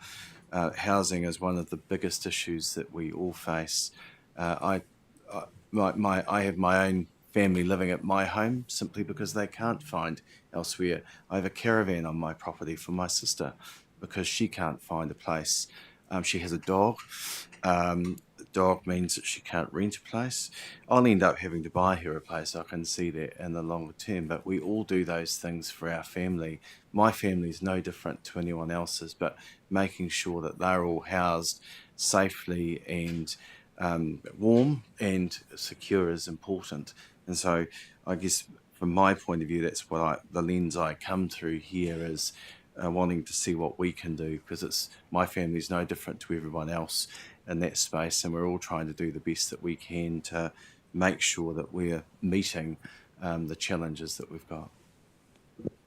housing is one of the biggest issues that we all face. I have my own family living at my home simply because they can't find elsewhere. I have a caravan on my property for my sister because she can't find a place. She has a dog. The dog means that she can't rent a place. I'll end up having to buy her a place. I can see that in the longer term, but we all do those things for our family. My family is no different to anyone else's, but making sure that they're all housed safely and warm and secure is important. And so I guess from my point of view, that's what the lens I come through here is wanting to see what we can do, because my family's no different to everyone else in that space, and we're all trying to do the best that we can to make sure that we're meeting the challenges that we've got.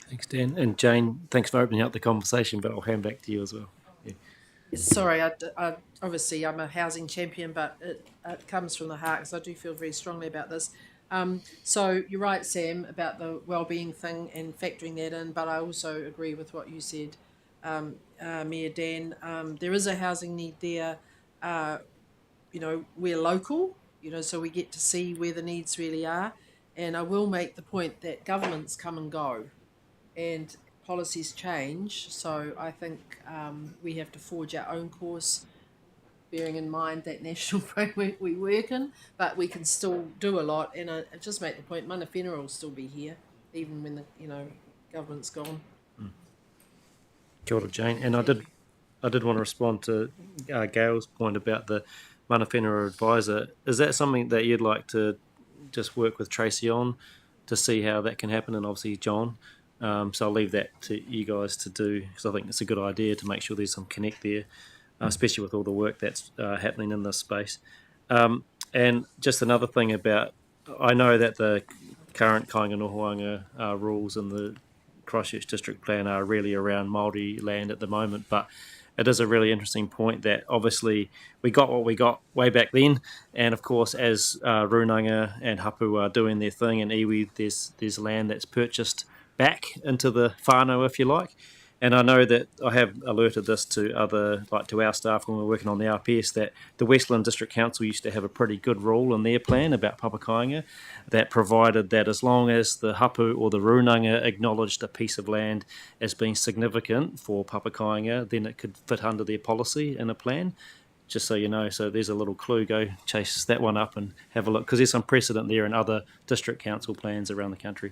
Thanks, Dan. And Jane, thanks for opening up the conversation, but I'll hand back to you as well. Yeah. Sorry, I obviously I'm a housing champion, but it comes from the heart because I do feel very strongly about this. So you're right, Sam, about the wellbeing thing and factoring that in, but I also agree with what you said, Mayor Dan. There is a housing need there. We're local, so we get to see where the needs really are. And I will make the point that governments come and go and policies change. So I think we have to forge our own course, bearing in mind that national framework we work in, but we can still do a lot. And I just make the point, Mana Whenua will still be here, even when the government's gone. Kia ora, Jane. And I did want to respond to Gail's point about the Mana Whenua advisor. Is that something that you'd like to just work with Tracy on to see how that can happen? And obviously John. So I'll leave that to you guys to do, because I think it's a good idea to make sure there's some connect there, especially with all the work that's happening in this space. And just another thing about, I know that the current Kāinga Nohoanga rules in the Christchurch District Plan are really around Māori land at the moment, but it is a really interesting point that obviously we got what we got way back then, and of course as Runanga and Hapu are doing their thing, and iwi, there's land that's purchased back into the whānau, if you like. And I know that I have alerted this to to our staff when we're working on the RPS, that the Westland District Council used to have a pretty good rule in their plan about papakainga, that provided that as long as the hapu or the runanga acknowledged a piece of land as being significant for papakainga, then it could fit under their policy in a plan. Just so you know, so there's a little clue. Go chase that one up and have a look, because there's some precedent there in other district council plans around the country.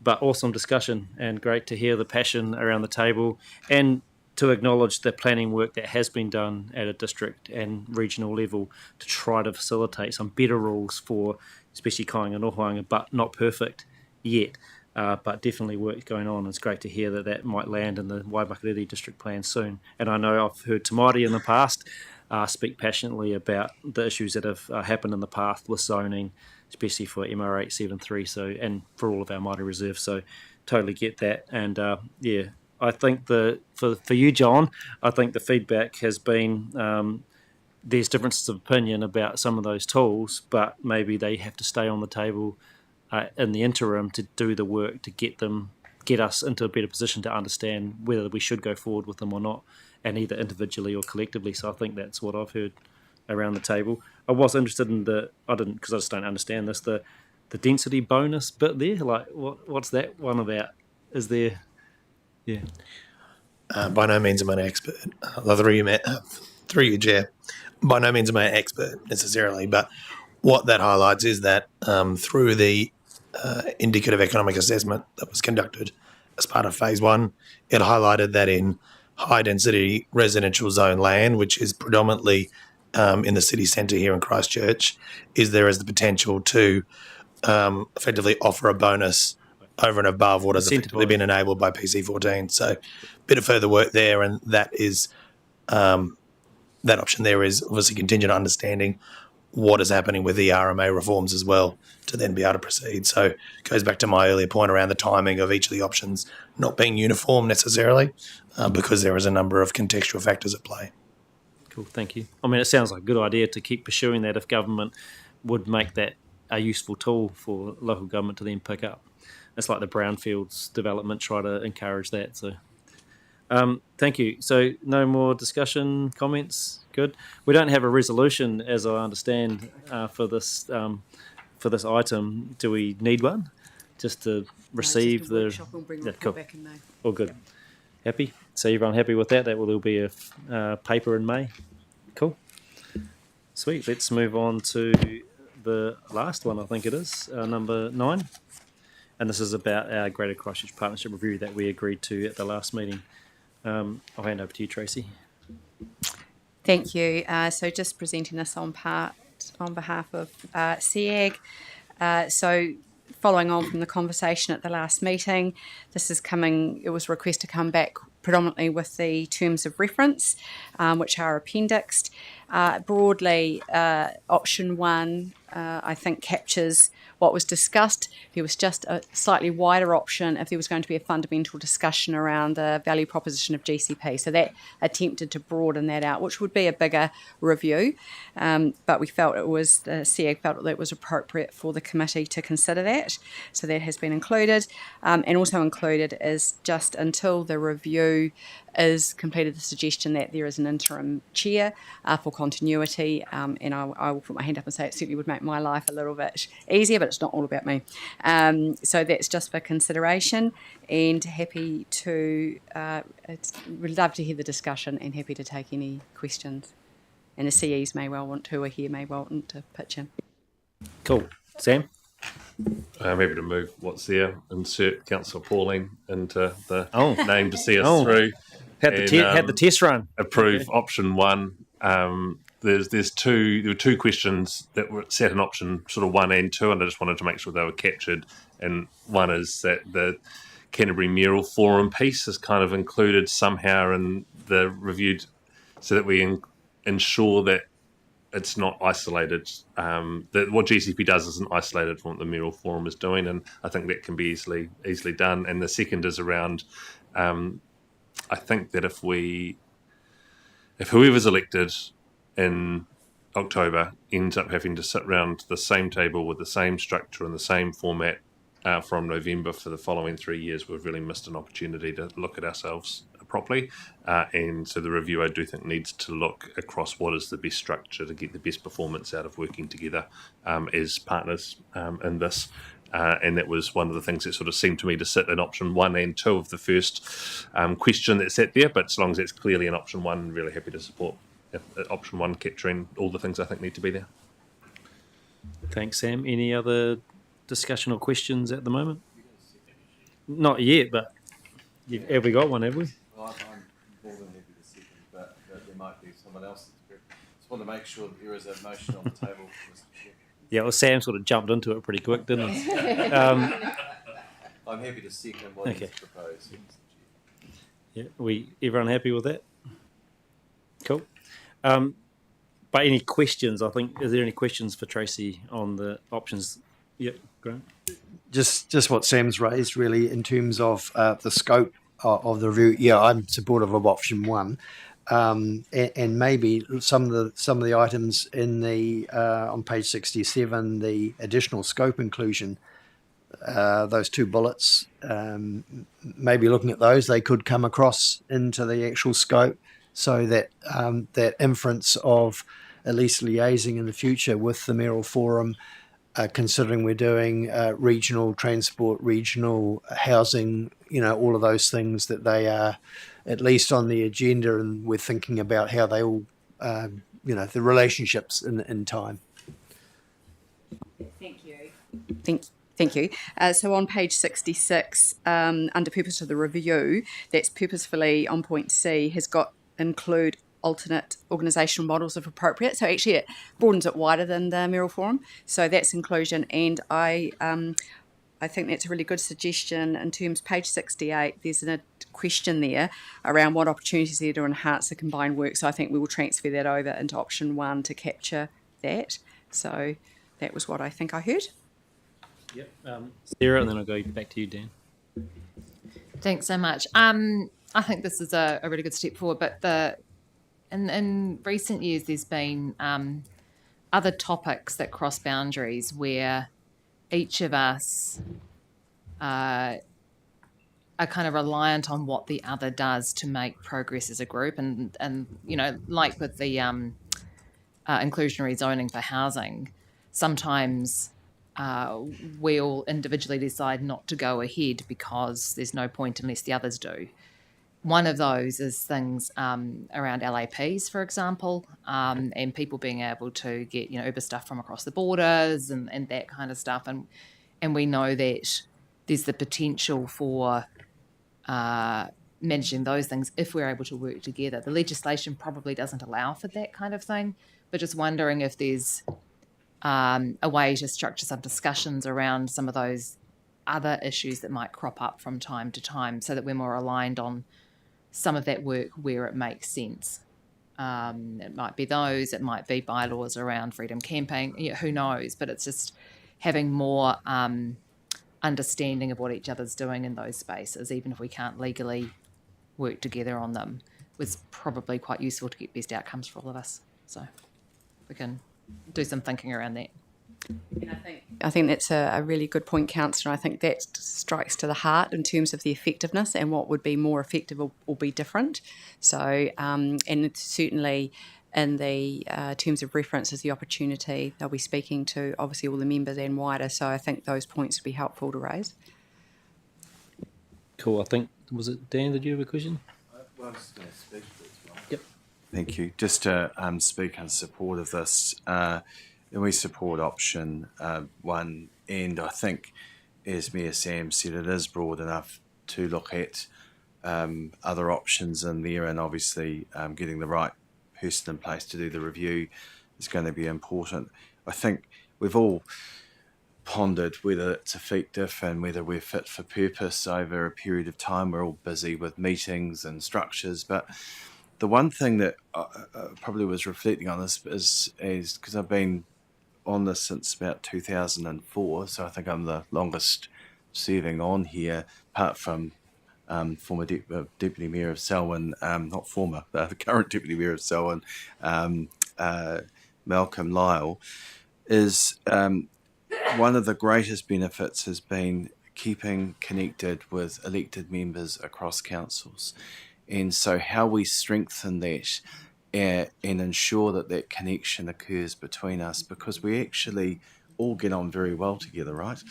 But awesome discussion, and great to hear the passion around the table, and to acknowledge the planning work that has been done at a district and regional level to try to facilitate some better rules for especially Kāinga Nohoanga, but not perfect yet. But definitely work going on. It's great to hear that might land in the Waimakariri district plan soon. And I know I've heard Te Māori in the past speak passionately about the issues that have happened in the past with zoning, especially for MR873, and for all of our Māori reserves. So totally get that. And I think for you, John, I think the feedback has been there's differences of opinion about some of those tools, but maybe they have to stay on the table in the interim to do the work to get us into a better position to understand whether we should go forward with them or not, and either individually or collectively. So I think that's what I've heard around the table. I was interested in because I just don't understand this, the density bonus bit there. Like, what's that one about? Is there, yeah. By no means am I an expert. Through you, Chair. By no means am I an expert necessarily, but what that highlights is that through the indicative economic assessment that was conducted as part of phase one, it highlighted that in high density residential zone land, which is predominantly in the city centre here in Christchurch, there is the potential to effectively offer a bonus over and above what has effectively been enabled by PC14. So a bit of further work there, and that is that option there is obviously contingent on understanding what is happening with the RMA reforms as well to then be able to proceed. So it goes back to my earlier point around the timing of each of the options not being uniform necessarily because there is a number of contextual factors at play. Cool, thank you. I mean, it sounds like a good idea to keep pursuing that if government would make that a useful tool for local government to then pick up. It's like the brownfields development, try to encourage that. So, thank you. So, no more discussion, comments? Good. We don't have a resolution, as I understand, for this item. Do we need one? Just to receive the workshop. We'll bring the report back in May. All good. Happy? So everyone happy with that? That will be a paper in May. Cool. Sweet. Let's move on to the last one, I think it is, number 9. And this is about our Greater Christchurch Partnership Review that we agreed to at the last meeting. I'll hand over to you, Tracy. Thank you. So just presenting this on behalf of SEAG. So following on from the conversation at the last meeting, it was a request to come back predominantly with the terms of reference, which are appendixed. Broadly, option 1, I think, captures what was discussed. There was just a slightly wider option if there was going to be a fundamental discussion around the value proposition of GCP. So that attempted to broaden that out, which would be a bigger review. But we felt the CEAG felt that it was appropriate for the committee to consider that. So that has been included. And also included is just until the review is completed, the suggestion that there is an interim chair for continuity, and I will put my hand up and say it certainly would make my life a little bit easier, but it's not all about me. So that's just for consideration, and happy to, we'd love to hear the discussion and happy to take any questions. And the CEs may well want to, or here may well want to pitch in. Cool. Sam? I'm happy to move what's there, insert Councillor Pauling into the name to see us through. Had the test run. Approve option 1. There were 2 questions that were set in option sort of 1 and 2, and I just wanted to make sure they were captured. And one is that the Canterbury Mural Forum piece is kind of included somehow in the review, so that we ensure that it's not isolated. That what GCP does isn't isolated from what the Mural Forum is doing, and I think that can be easily done. And the second is around, I think that if whoever's elected in October ends up having to sit around the same table with the same structure and the same format from November for the following 3 years, we've really missed an opportunity to look at ourselves properly. And so the review, I do think, needs to look across what is the best structure to get the best performance out of working together as partners in this. And that was one of the things that sort of seemed to me to sit in option 1 and 2 of the first question that sat there. But as long as it's clearly in option 1, really happy to support option 1 capturing all the things I think need to be there. Thanks, Sam. Any other discussion or questions at the moment? Not yet, but have we got one, have we? Well, I'm more than happy to second, but there might be someone else. Just want to make sure that there is a motion on the table, Mr. Chair. Yeah, well, Sam sort of jumped into it pretty quick, didn't he? I'm happy to second what he's proposed. Yeah, everyone happy with that? Cool. But any questions? I think, is there any questions for Tracy on the options? Yep, great. Just what Sam's raised, really, in terms of the scope of the review. Yeah, I'm supportive of option 1, and maybe some of the items in the on page 67, the additional scope inclusion, those 2 bullets. Maybe looking at those, they could come across into the actual scope, so that that inference of at least liaising in the future with the Mural Forum considering we're doing regional transport, regional housing, all of those things, that they are at least on the agenda, and we're thinking about how they all, the relationships in time. Thank you. Thank you. So on page 66, under purpose of the review, that's purposefully on point C, has got include alternate organisational models if appropriate. So actually it broadens it wider than the Mayoral Forum. So that's inclusion, and I think that's a really good suggestion in terms, page 68, there's a question there around what opportunities there to enhance the combined work. So I think we will transfer that over into option 1 to capture that. So that was what I think I heard. Yep. Sarah, and then I'll go back to you, Dan. Thanks so much. I think this is a really good step forward, but in recent years there's been other topics that cross boundaries where each of us are kind of reliant on what the other does to make progress as a group, and like with the inclusionary zoning for housing, sometimes we all individually decide not to go ahead because there's no point unless the others do. One of those is things around LAPs, for example, and people being able to get Uber stuff from across the borders and that kind of stuff. And we know that there's the potential for managing those things if we're able to work together. The legislation probably doesn't allow for that kind of thing, but just wondering if there's a way to structure some discussions around some of those other issues that might crop up from time to time, so that we're more aligned on some of that work where it makes sense. It might be those, it might be bylaws around freedom camping, who knows, but it's just having more understanding of what each other's doing in those spaces, even if we can't legally work together on them, was probably quite useful to get best outcomes for all of us. So we can do some thinking around that. And I think that's a really good point, Councillor. I think that strikes to the heart in terms of the effectiveness and what would be more effective or be different. So, and it's certainly in the terms of reference is the opportunity. They'll be speaking to obviously all the members and wider. So I think those points would be helpful to raise. Cool. I think, was it Dan, did you have a question? Well, I was going to speak to as well. Yep. Thank you. Just to speak in support of this, and we support option 1, and I think, as Mayor Sam said, it is broad enough to look at other options in there, and obviously getting the right person in place to do the review is going to be important. I think we've all pondered whether it's effective and whether we're fit for purpose over a period of time. We're all busy with meetings and structures, but the one thing that I probably was reflecting on this is because I've been on this since about 2004, so I think I'm the longest serving on here, apart from former Deputy Mayor of Selwyn, not former, the current Deputy Mayor of Selwyn, Malcolm Lyle, is one of the greatest benefits has been keeping connected with elected members across councils. And so how we strengthen that and ensure that that connection occurs between us, because we actually all get on very well together, right?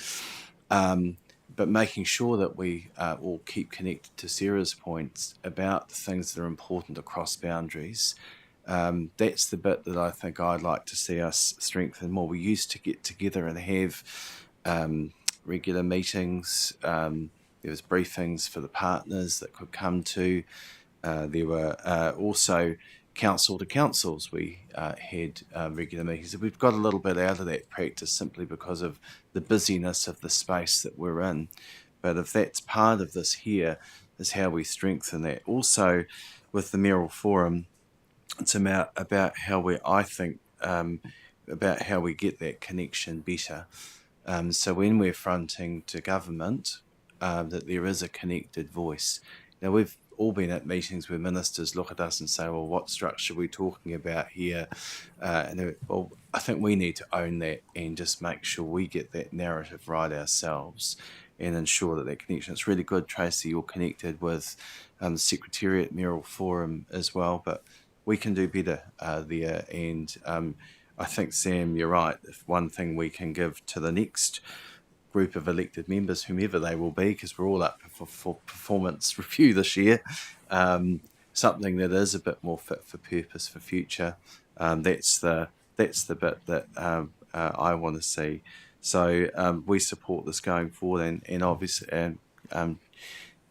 But making sure that we all keep connected to Sarah's points about the things that are important across boundaries. That's the bit that I think I'd like to see us strengthen more. We used to get together and have regular meetings. There was briefings for the partners that could come to. There were also council to councils. We had regular meetings. We've got a little bit out of that practice simply because of the busyness of the space that we're in. But if that's part of this here, is how we strengthen that. Also, with the Mayoral Forum, it's about how I think about how we get that connection better. So when we're fronting to government, that there is a connected voice. Now, we've all been at meetings where ministers look at us and say, well, what structure are we talking about here? Well, I think we need to own that and just make sure we get that narrative right ourselves and ensure that connection. It's really good, Tracy, you're connected with the Secretariat Mayoral Forum as well, but we can do better there. And I think, Sam, you're right. If one thing we can give to the next group of elected members, whomever they will be, because we're all up for performance review this year, something that is a bit more fit for purpose for future. That's the bit that I want to see. So we support this going forward, and obviously, and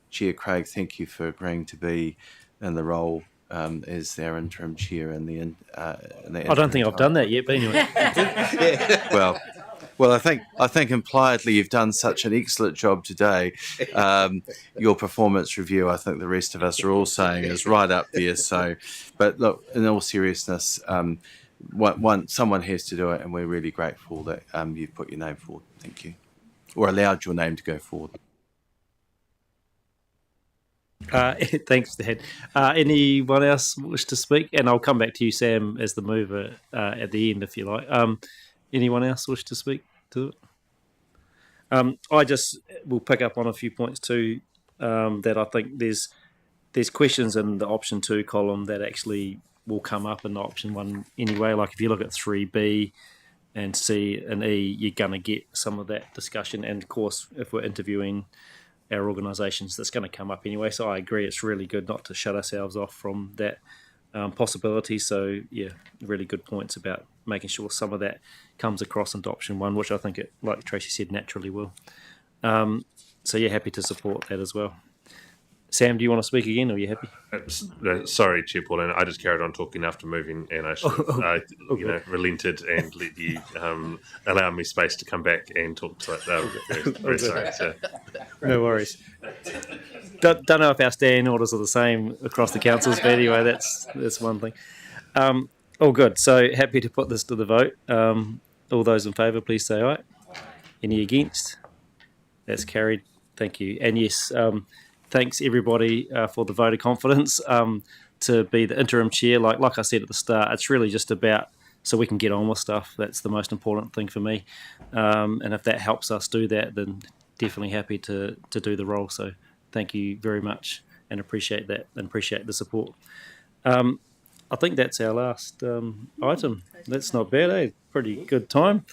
Chair Craig, thank you for agreeing to be in the role as their interim chair in the. I don't think I've done that yet, but anyway. Well, I think impliedly you've done such an excellent job today. Your performance review, I think the rest of us are all saying, is right up there. So, but look, in all seriousness, someone has to do it, and we're really grateful that you've put your name forward. Thank you, or allowed your name to go forward. Thanks, Dan. Anyone else wish to speak? And I'll come back to you, Sam, as the mover at the end, if you like. Anyone else wish to speak to it? I just will pick up on a few points too, that I think there's questions in the option 2 column that actually will come up in option 1 anyway. Like if you look at 3B and C and E, you're going to get some of that discussion. And of course, if we're interviewing our organisations, that's going to come up anyway. So I agree, it's really good not to shut ourselves off from that possibility. So yeah, really good points about making sure some of that comes across into option 1, which I think it, like Tracy said, naturally will. So yeah, happy to support that as well. Sam, do you want to speak again, or are you happy? Sorry, Chair Pauline, I just carried on talking after moving, and I should have relented and let you allow me space to come back and talk to it. Very sorry. So. No worries. Don't know if our stand orders are the same across the councils, but anyway, that's one thing. All good. So happy to put this to the vote. All those in favour, please say aye. Any against? That's carried. Thank you. And yes, thanks everybody for the vote of confidence to be the interim chair. Like I said at the start, it's really just about so we can get on with stuff. That's the most important thing for me. And if that helps us do that, then definitely happy to do the role. So thank you very much and appreciate that and appreciate the support. I think that's our last item. That's not bad, eh? Pretty good time.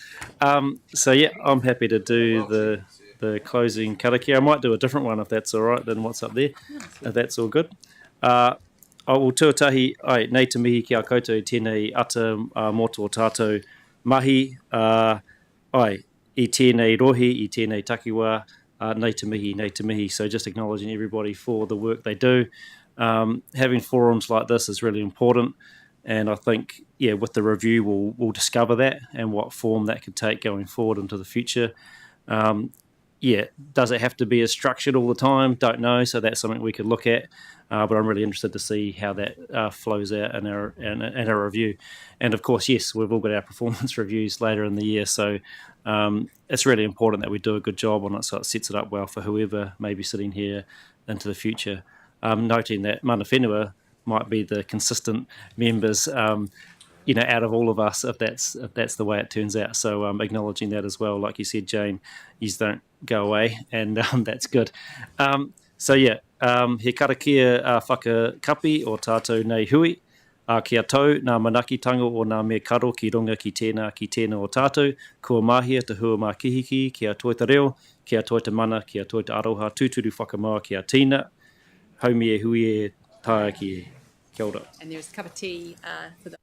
So yeah, I'm happy to do the closing karakia. I might do a different one if that's all right than what's up there, if that's all good. I will tuatahi, nei te mihi ki a koutou tēnei ata mō tō tātou mahi, i tēnei rohi, i tēnei takiwā, nei te mihi. So just acknowledging everybody for the work they do. Having forums like this is really important, and I think with the review we'll discover that and what form that could take going forward into the future. Does it have to be as structured all the time? Don't know. So that's something we could look at. But I'm really interested to see how that flows out in our review. And of course, yes, we've all got our performance reviews later in the year. So it's really important that we do a good job on it, so it sets it up well for whoever may be sitting here into the future. Noting that mana whenua might be the consistent members, out of all of us, if that's the way it turns out. So acknowledging that as well, like you said, Jane, you don't go away, and that's good. He karakia whakakapi o tātou nei hui, kia tau nā manakitanga o nā mea karo ki runga ki tēnā o tātou, kua mahia te hua mā kihiki, kia toi te reo, kia toi te mana, kia toi te aroha, tūturu whakamoa kia tīna, haumi e hui e tāia ki e. Kia ora. And there's a cup of tea for the